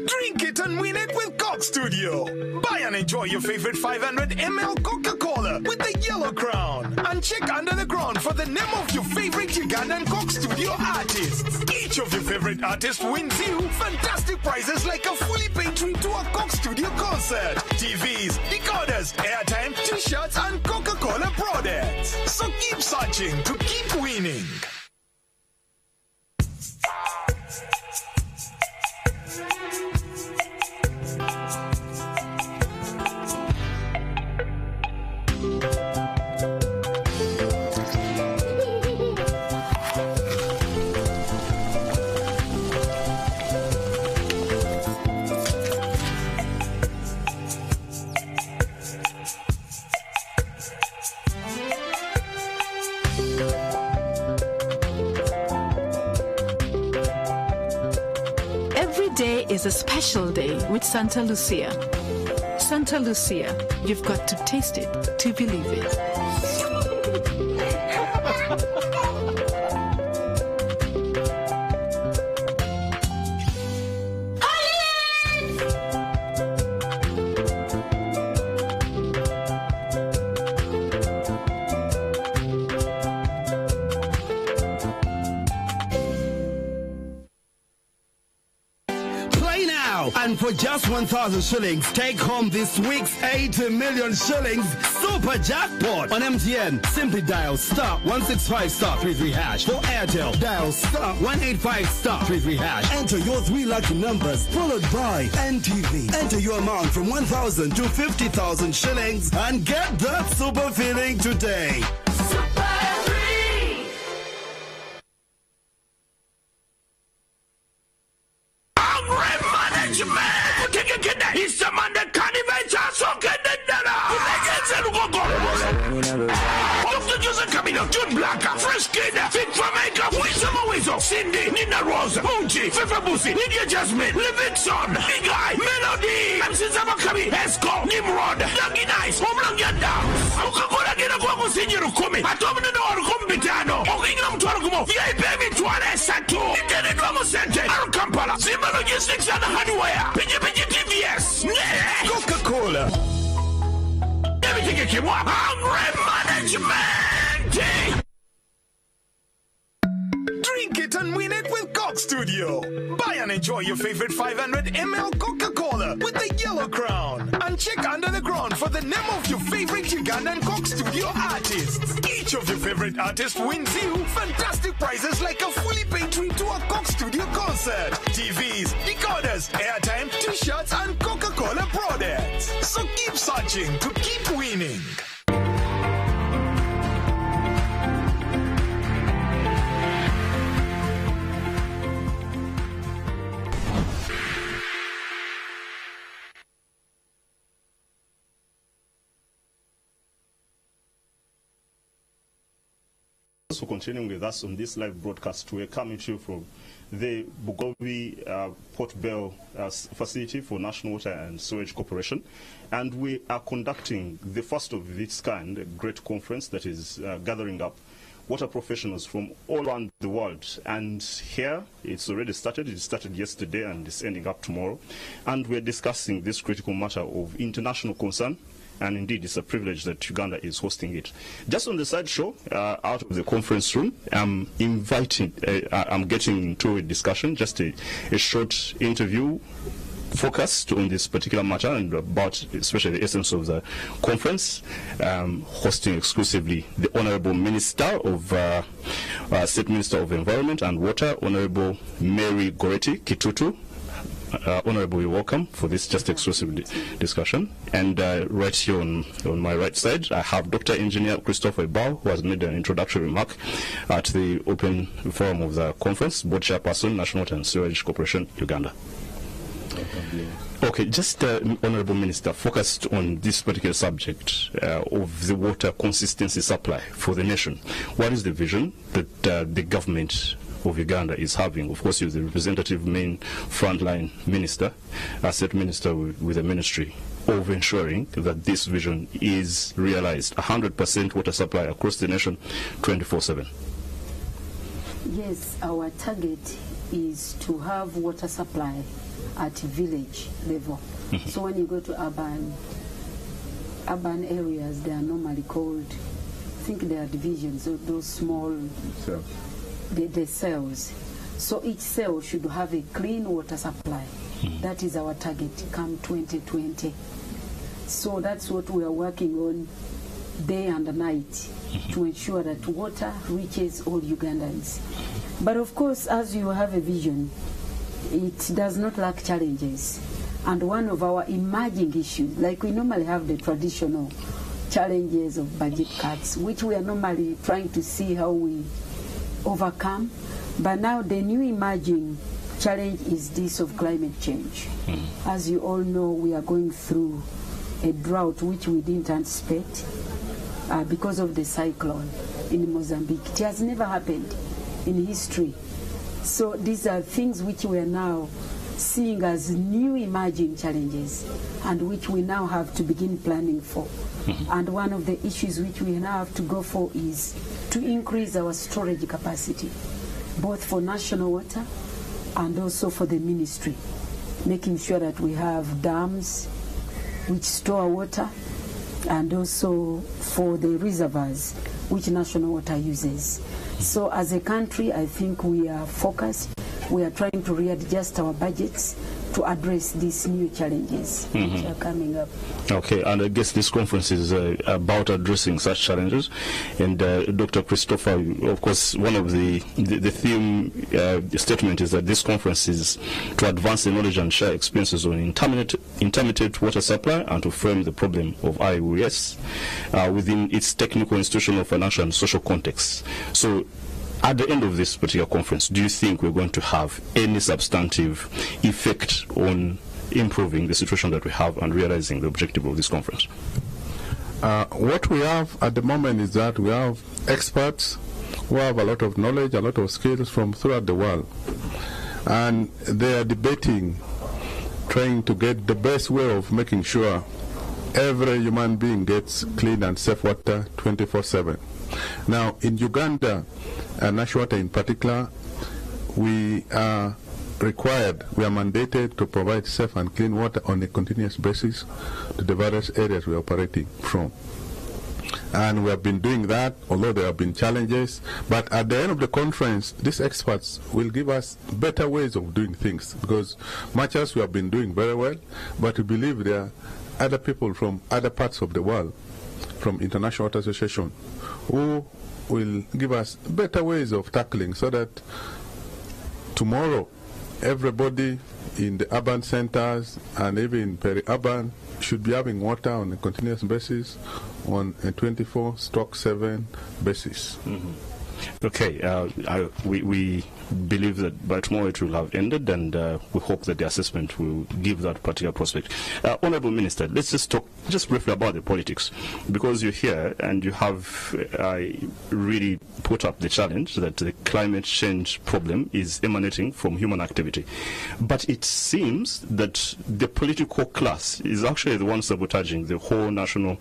Drink it and win it with Coke Studio. Buy and enjoy your favorite 500 ml Coca-Cola with the yellow crown. And check under the crown for the name of your favorite Ugandan Coke Studio artists. Each of your favorite artists wins you fantastic prizes like a fully paid trip to a Coke Studio concert, TVs, decoders, airtime, t-shirts, and Coca-Cola products. So keep searching to keep winning. Today is a special day with Santa Lucia. Santa Lucia, you've got to taste it to believe it. And for just 1,000 shillings, take home this week's 80 million shillings super jackpot. On MTN, simply dial star 165 star 33 hash. For Airtel, dial star 185 star 33 hash. Enter your 3 lucky numbers, followed by NTV. Enter your amount from 1,000 to 50,000 shillings and get that super feeling today. Super free. It's the man that can't even so get the Camino, June Blanca, Fresh Kid, Fit Jamaica, Wisdom, Cindy, Nina Rose, Muji, Fefa Busi, Lydia Jasmine, Livingston, Big Eye, Melody, MC Zamakami, Esco, Nimrod, Young Nice, Homeland Yanda, Coca-Cola, Gina Guamu, Senior Kumi, Atomino, Kumbitano, Oginam Torgumo, Yay Baby, Tuare, Sato, Intermission Center, Kampala, Zimba Logistics and Hardware, PG TVS, Coca-Cola. Everything you want, Hungry Management. Drink it and win it with Coke Studio. Buy and enjoy your favorite 500 ml Coca-Cola with the yellow crown. And check under the crown for the name of your favorite Ugandan Coke Studio artists. Each of your favorite artists wins you fantastic prizes like a fully paid trip to a Coke Studio concert, TVs, decoders, airtime, t-shirts, and Coca-Cola products. So keep searching to keep winning. So continuing with us on this live broadcast, we're coming to you from the Bugovi Port Bell facility for National Water and Sewage Corporation, and we are conducting the first of its kind, a great conference that is gathering up water professionals from all around the world. And here, it's already started. It started yesterday and it's ending up tomorrow. And we're discussing this critical matter of international concern. And indeed, it's a privilege that Uganda is hosting it. Just on the side show, out of the conference room, I'm getting into a discussion, just a short interview focused on this particular matter and about especially the essence of the conference, hosting exclusively the Honorable Minister of State Minister of Environment and Water, Honorable Mary Goretti Kitutu. Honorable, you're welcome for this just exclusive discussion. And right here on my right side, I have Dr. Engineer Christopher Bao, who has made an introductory remark at the open forum of the conference, Board Chairperson, National Water and Sewage Corporation, Uganda. Welcome. Okay, just Honourable Minister, focused on this particular subject of the water consistency supply for the nation. What is the vision that the government of Uganda is having? Of course, you're the representative main frontline minister, asset minister with the ministry, of ensuring that this vision is realized, 100% water supply across the nation, 24/7. Yes, our target is to have water supply at village level. So when you go to urban areas, they are normally called, I think they are divisions, those small cells. The cells. So each cell should have a clean water supply. That is our target come 2020. So that's what we are working on day and night to ensure that water reaches all Ugandans. But of course, as you have a vision, it does not lack challenges. And one of our emerging issues, like we normally have the traditional challenges of budget cuts, which we are normally trying to see how we overcome. But now the new emerging challenge is this of climate change. As you all know, we are going through a drought which we didn't anticipate because of the cyclone in Mozambique. It has never happened in history. So these are things which we are now seeing as new emerging challenges and which we now have to begin planning for. And one of the issues which we now have to go for is to increase our storage capacity, both for national water and also for the ministry, making sure that we have dams which store water, and also for the reservoirs which national water uses. So as a country, I think we are focused. We are trying to readjust our budgets to address these new challenges which are coming up. Okay, and I guess this conference is about addressing such challenges. And Dr. Christopher, of course, one of the theme statement is that this conference is to advance the knowledge and share experiences on intermittent water supply and to frame the problem of IWS within its technical, institutional, financial, and social context. So, at the end of this particular conference, do you think we're going to have any substantive effect on improving the situation that we have and realizing the objective of this conference? What we have at the moment is that we have experts who have a lot of knowledge, a lot of skills from throughout the world. And they are debating, trying to get the best way of making sure every human being gets clean and safe water 24/7. Now, in Uganda, national water in particular, we are required, we are mandated to provide safe and clean water on a continuous basis to the various areas we are operating from. And we have been doing that, although there have been challenges. But at the end of the conference, these experts will give us better ways of doing things, because much as we have been doing very well, but we believe there are other people from other parts of the world, from International Water Association, who will give us better ways of tackling, so that tomorrow everybody in the urban centers and even peri-urban should be having water on a continuous basis, on a 24/7 basis. Okay, we believe that by tomorrow it will have ended, and we hope that the assessment will give that particular prospect. Honourable Minister, let's just talk just briefly about the politics, because you're here and you have really put up the challenge that the climate change problem is emanating from human activity. But it seems that the political class is actually the one sabotaging the whole national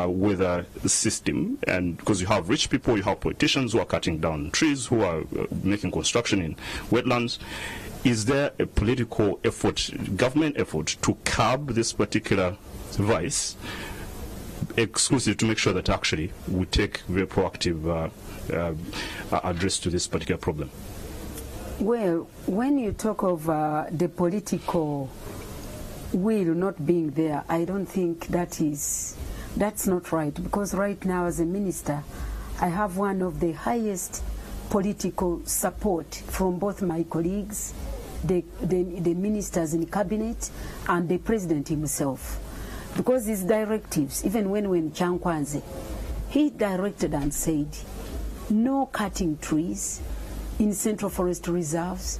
weather system, and because you have rich people, you have politicians who are cutting down trees, who are making construction in wetlands. Is there a political effort, government effort, to curb this particular vice exclusive to make sure that actually we take very proactive address to this particular problem? Well, when you talk of the political will not being there, I don't think that's not right, because right now as a minister, I have one of the highest political support from both my colleagues, the ministers in cabinet, and the president himself. Because his directives, even when Chankwanze, he directed and said, no cutting trees in central forest reserves,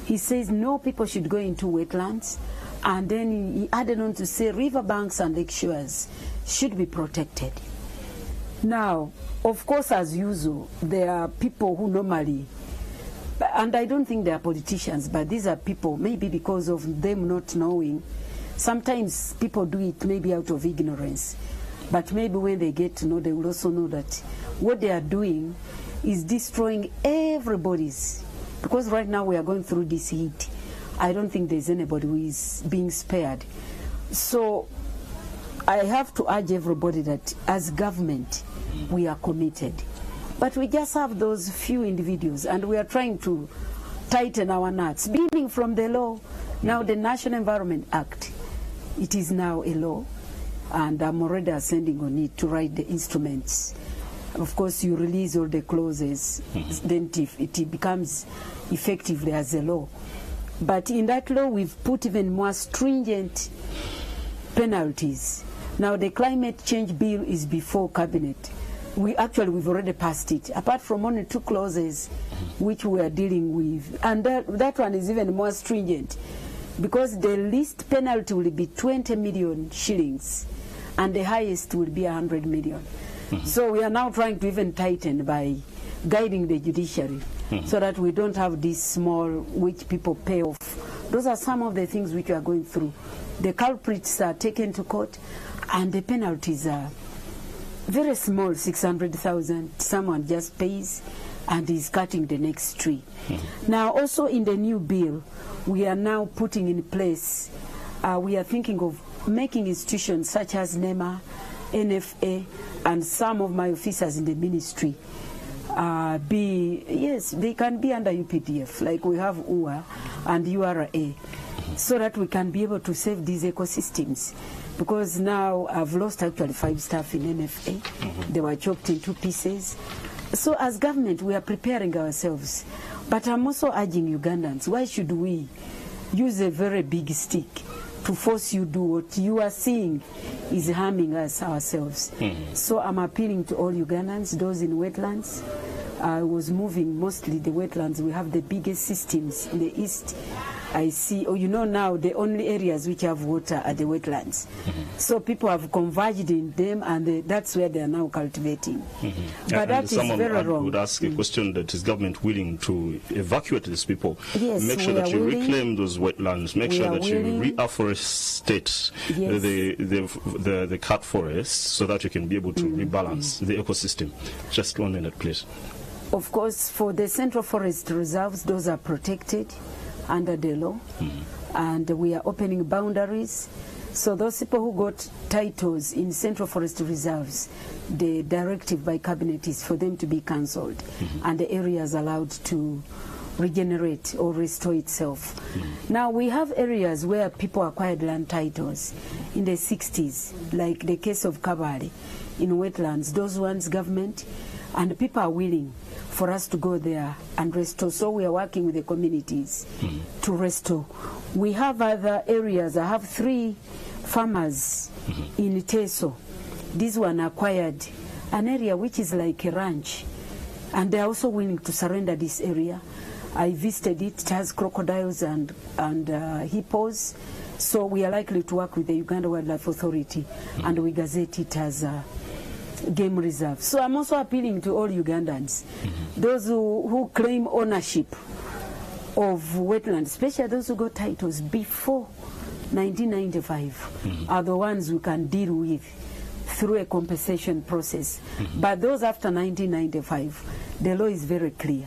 he says no people should go into wetlands, and then he added on to say riverbanks and lake shores should be protected. Now, of course, as usual, there are people who normally, and I don't think they are politicians, but these are people, maybe because of them not knowing. Sometimes people do it maybe out of ignorance, but maybe when they get to know, they will also know that what they are doing is destroying everybody's, because right now we are going through this heat. I don't think there's anybody who is being spared. So I have to urge everybody that as government, we are committed. But we just have those few individuals, and we are trying to tighten our knots, beginning from the law. Now the National Environment Act, it is now a law, and I'm already ascending on it to write the instruments. Of course, you release all the clauses, then it becomes effectively as a law. But in that law, we've put even more stringent penalties. Now, the climate change bill is before cabinet. We've already passed it, apart from only 2 clauses which we are dealing with. And that one is even more stringent, because the least penalty will be 20 million shillings, and the highest will be 100 million. So we are now trying to even tighten by guiding the judiciary, so that we don't have this small which people pay off. Those are some of the things which we are going through. The culprits are taken to court, and the penalties are very small, 600,000. Someone just pays and is cutting the next tree. Now, also in the new bill, we are now putting in place, we are thinking of making institutions such as NEMA, NFA, and some of my officers in the ministry they can be under UPDF, like we have UA and URA, so that we can be able to save these ecosystems. Because now I've lost actually 5 staff in NFA. They were chopped in 2 pieces. So as government, we are preparing ourselves. But I'm also urging Ugandans, why should we use a very big stick to force you to do what you are seeing is harming us ourselves? So I'm appealing to all Ugandans, those in wetlands. I was moving mostly the wetlands. We have the biggest systems in the east. I see, now the only areas which have water are the wetlands. So people have converged in them, and that's where they are now cultivating. But that is very wrong. Would ask a question: that is government willing to evacuate these people? Yes, make sure that you reclaim those wetlands. Make sure that you reforestate the cut forests, so that you can be able to rebalance the ecosystem. Just 1 minute, please. Of course, for the Central Forest Reserves, those are protected under the law, and we are opening boundaries. So those people who got titles in Central Forest Reserves, the directive by cabinet is for them to be cancelled, and the area is allowed to regenerate or restore itself. Now we have areas where people acquired land titles in the 60s, like the case of Kabale in wetlands. Those ones government and people are willing for us to go there and restore. So we are working with the communities to restore. We have other areas. I have 3 farmers in Teso. This one acquired an area which is like a ranch, and they are also willing to surrender this area. I visited it. It has crocodiles and hippos. So we are likely to work with the Uganda Wildlife Authority, and we gazette it as a game reserve. So I'm also appealing to all Ugandans, those who claim ownership of wetlands, especially those who got titles before 1995, are the ones we can deal with through a compensation process. But those after 1995, the law is very clear.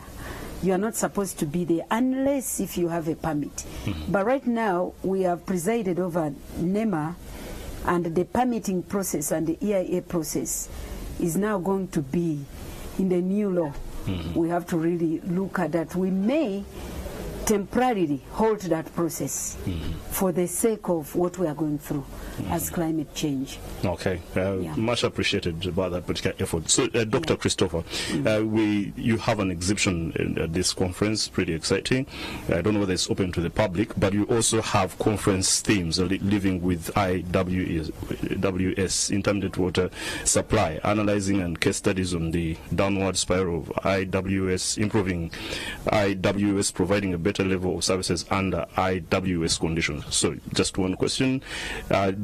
You are not supposed to be there unless if you have a permit. But right now, we have presided over NEMA, and the permitting process and the EIA process is now going to be in the new law. We have to really look at that. We may temporarily halt that process for the sake of what we are going through as climate change. Okay, much appreciated about that particular effort. So, Dr. Christopher, you have an exhibition at this conference, pretty exciting. I don't know whether it's open to the public, but you also have conference themes, living with IWS, intermittent water supply, analyzing and case studies on the downward spiral of IWS, improving IWS, providing a better better level of services under IWS conditions. So just one question,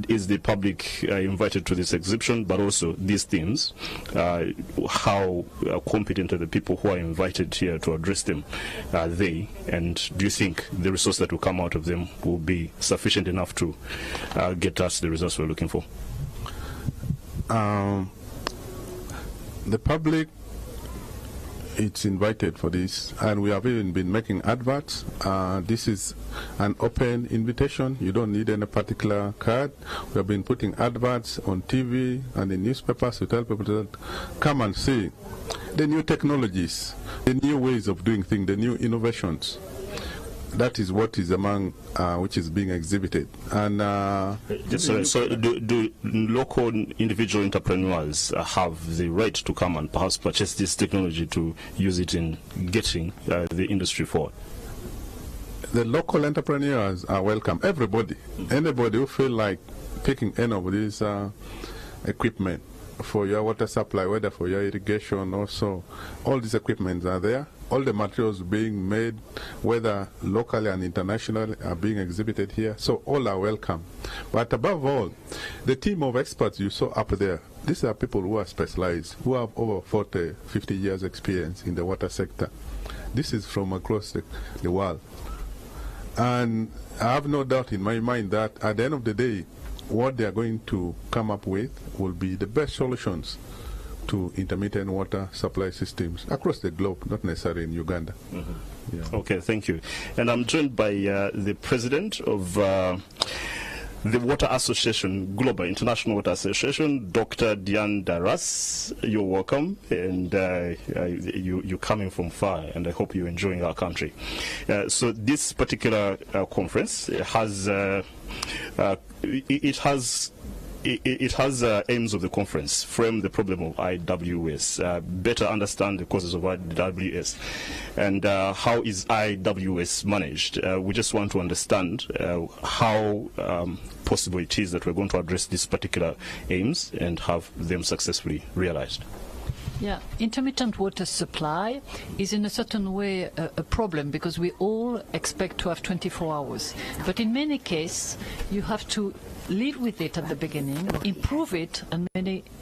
is the public invited to this exhibition, but also these themes, how competent are the people who are invited here to address them? Are they, and do you think the resource that will come out of them will be sufficient enough to get us the results we're looking for? The public, it's invited for this, and we have even been making adverts. This is an open invitation. You don't need any particular card. We have been putting adverts on TV and in newspapers to tell people to come and see the new technologies, the new ways of doing things, the new innovations. That is what is among which is being exhibited. And so do local individual entrepreneurs have the right to come and perhaps purchase this technology to use it in getting the industry forward? The local entrepreneurs are welcome. Everybody, anybody who feel like picking any of these equipment for your water supply, whether for your irrigation also, all these equipments are there. All the materials being made, whether locally and internationally, are being exhibited here. So all are welcome. But above all, the team of experts you saw up there, these are people who are specialized, who have over 40, 50 years experience in the water sector. This is from across the world. And I have no doubt in my mind that at the end of the day, what they are going to come up with will be the best solutions to intermittent water supply systems across the globe, not necessarily in Uganda. Yeah. Okay, thank you. And I'm joined by the president of the Water Association, Global International Water Association, Dr. Diane Daras. You're welcome, and you're coming from far, and I hope you're enjoying our country. So this particular conference has it has aims of the conference: frame the problem of IWS, better understand the causes of IWS, and how is IWS managed. We just want to understand how possible it is that we're going to address these particular aims and have them successfully realized. Yeah, intermittent water supply is in a certain way a problem, because we all expect to have 24 hours. But in many cases, you have to live with it at the beginning, improve it, and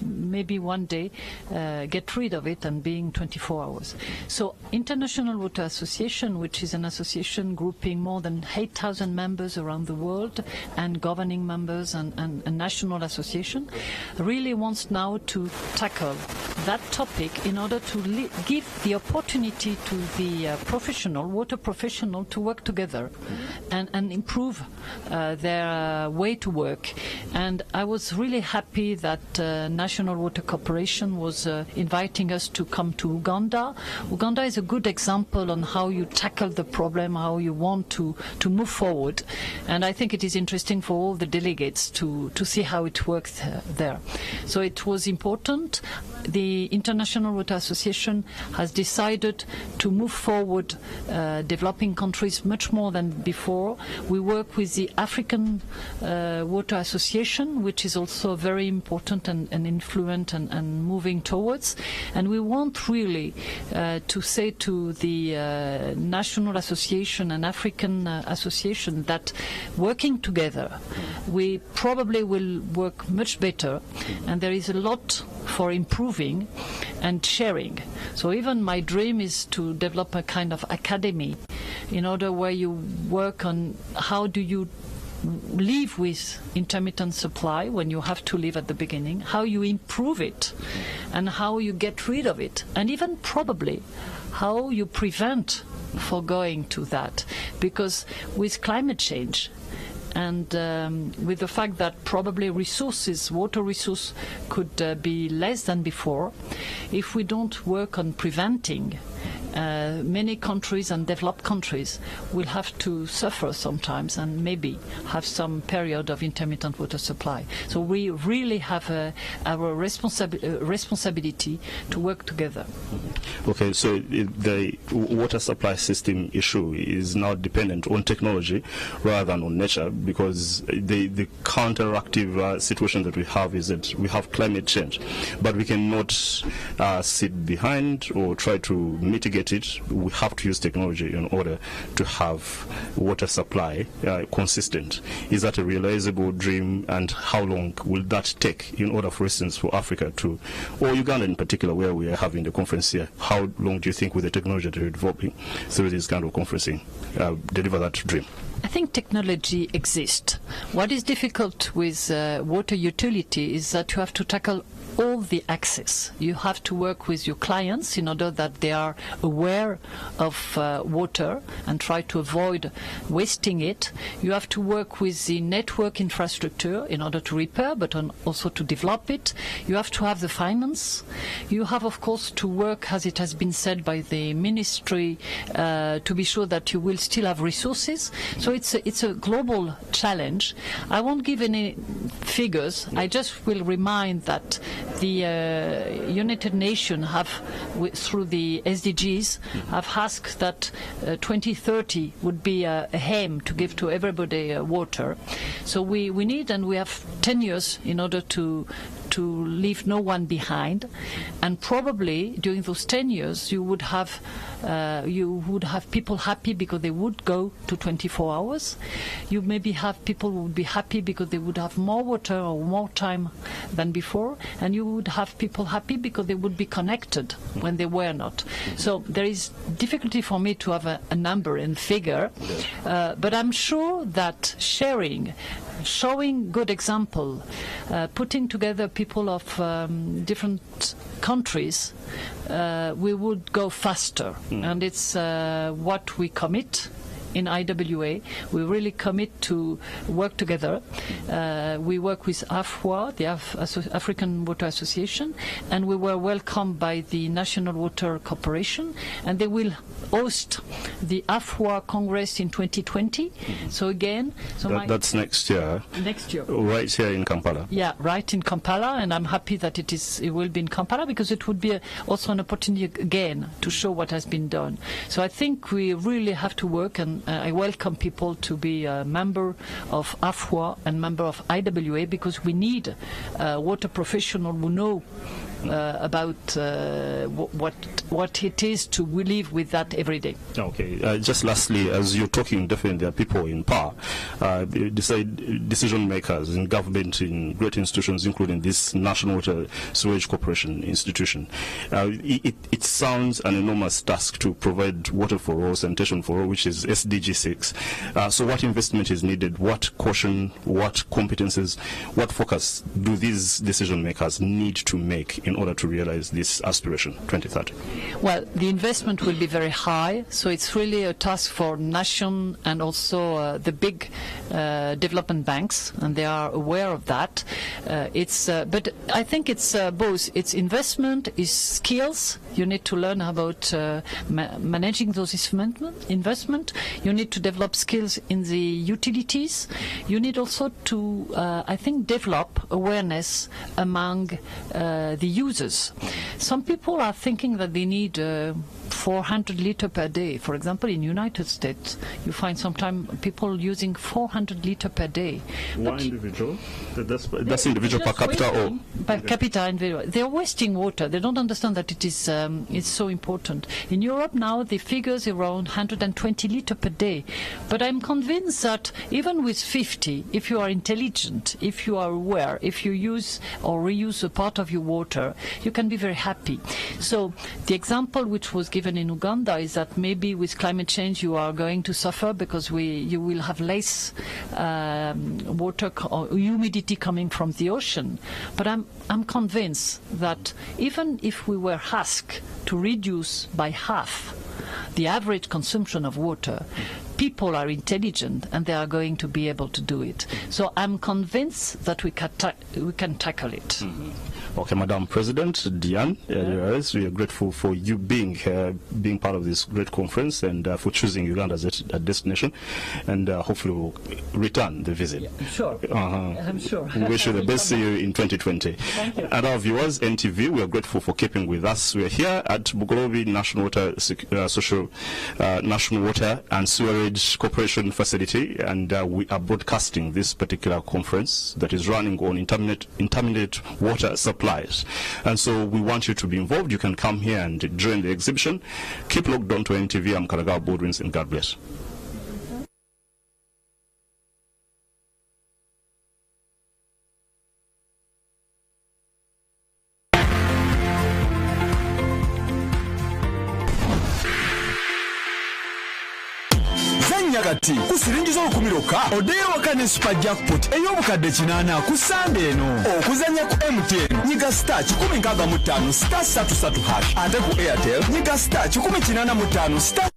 maybe one day get rid of it and being 24 hours. So International Water Association, which is an association grouping more than 8,000 members around the world, and governing members and a national association, really wants now to tackle that topic in order to give the opportunity to the water professional to work together and improve their way to work. And I was really happy that National Water Corporation was inviting us to come to Uganda. Uganda is a good example on how you tackle the problem, how you want to move forward. And I think it is interesting for all the delegates to see how it works there. So it was important. The International Water Association has decided to move forward developing countries much more than before. We work with the African Water Association, which is also very important and influent and moving towards. And we want really to say to the National Association and African Association that working together, we probably will work much better, and there is a lot for improving and sharing. So even my dream is to develop a kind of academy in order where you work on how do you live with intermittent supply when you have to live at the beginning, how you improve it, and how you get rid of it, and even probably how you prevent for going to that. Because with climate change, and with the fact that probably water resource could be less than before, if we don't work on preventing, many countries and developed countries will have to suffer sometimes and maybe have some period of intermittent water supply. So we really have our responsibility to work together. Okay, so the water supply system issue is now dependent on technology rather than on nature, because the counteractive situation that we have is that we have climate change, but we cannot sit behind or try to mitigate get it. We have to use technology in order to have water supply consistent. Is that a realizable dream, and how long will that take in order, for instance, for Africa to, or Uganda in particular, where we are having the conference here, how long do you think with the technology that you're developing through this kind of conferencing deliver that dream? I think technology exists. What is difficult with water utility is that you have to tackle all the access. You have to work with your clients in order that they are aware of water and try to avoid wasting it. You have to work with the network infrastructure in order to repair, but also to develop it. You have to have the finance. You have, of course, to work, as it has been said by the ministry, to be sure that you will still have resources. So it's a global challenge. I won't give any figures. I just will remind that the United Nations have, through the SDGs, have asked that 2030 would be a aim to give to everybody water. So we need, and we have 10 years in order to leave no one behind, and probably during those 10 years you would have people happy because they would go to 24 hours. You maybe have people who would be happy because they would have more water or more time than before, and you would have people happy because they would be connected when they were not. So there is difficulty for me to have a number and figure, but I'm sure that sharing, showing good example, putting together people of different countries, we would go faster. And it's what we commit in IWA. We really commit to work together. We work with AFWA, the African Water Association, and we were welcomed by the National Water Corporation, and they will host the AFWA Congress in 2020. So again, that's next year. Next year, right here in Kampala. Yeah, right in Kampala, and I'm happy that it will be in Kampala, because it would be also an opportunity again to show what has been done. So I think we really have to work, and I welcome people to be a member of AFWA and member of IWA, because we need water professionals who know about what it is to live with that every day. Okay. Just lastly, as you're talking, definitely there are people in power, decision makers in government, in great institutions, including this National Water Sewage Corporation institution. It sounds an enormous task to provide water for all, sanitation for all, which is SDG 6. So what investment is needed? What caution? What competences? What focus do these decision makers need to make in order to realize this aspiration, 2030? Well, the investment will be very high, so it's really a task for nation and also the big development banks, and they are aware of that. But I think it's both. It's investment, it's skills. You need to learn about managing those investment. You need to develop skills in the utilities. You need also to, I think, develop awareness among the users. Some people are thinking that they need 400 liters per day. For example, in the United States, you find sometimes people using 400 liters per day. One individual? That's individual per capita or? Per capita individual. They're wasting water. They don't understand that it is it's so important. In Europe now, the figures are around 120 liters per day. But I'm convinced that even with 50, if you are intelligent, if you are aware, if you use or reuse a part of your water, you can be very happy. So the example which was given in Uganda is that maybe with climate change you are going to suffer because you will have less water or humidity coming from the ocean. But I'm convinced that even if we were asked to reduce by half the average consumption of water, people are intelligent and they are going to be able to do it. So I'm convinced that we can tackle it. Mm-hmm. Okay, Madam President Diane, we are grateful for you being here, being part of this great conference, and for choosing Uganda as a destination, and hopefully we'll return the visit. Yeah, sure. I'm sure. We wish you the best. See you in 2020. Thank you. And our viewers, NTV, we are grateful for keeping with us. We are here at Bugolobi National Water National Water and Sewerage Sewage Corporation facility, and we are broadcasting this particular conference that is running on intermittent water supplies. And so we want you to be involved. You can come here and join the exhibition. Keep locked on to NTV. I'm Karagao Bodwins, and God bless. Nyagati kusiringiza okumiroka odeyo wakane super jackpot ey'obukadde 8 ku Sunday eno okuzanya ku MTN nyiga star 165 *333# ate ku Airtel nyiga star 185 *3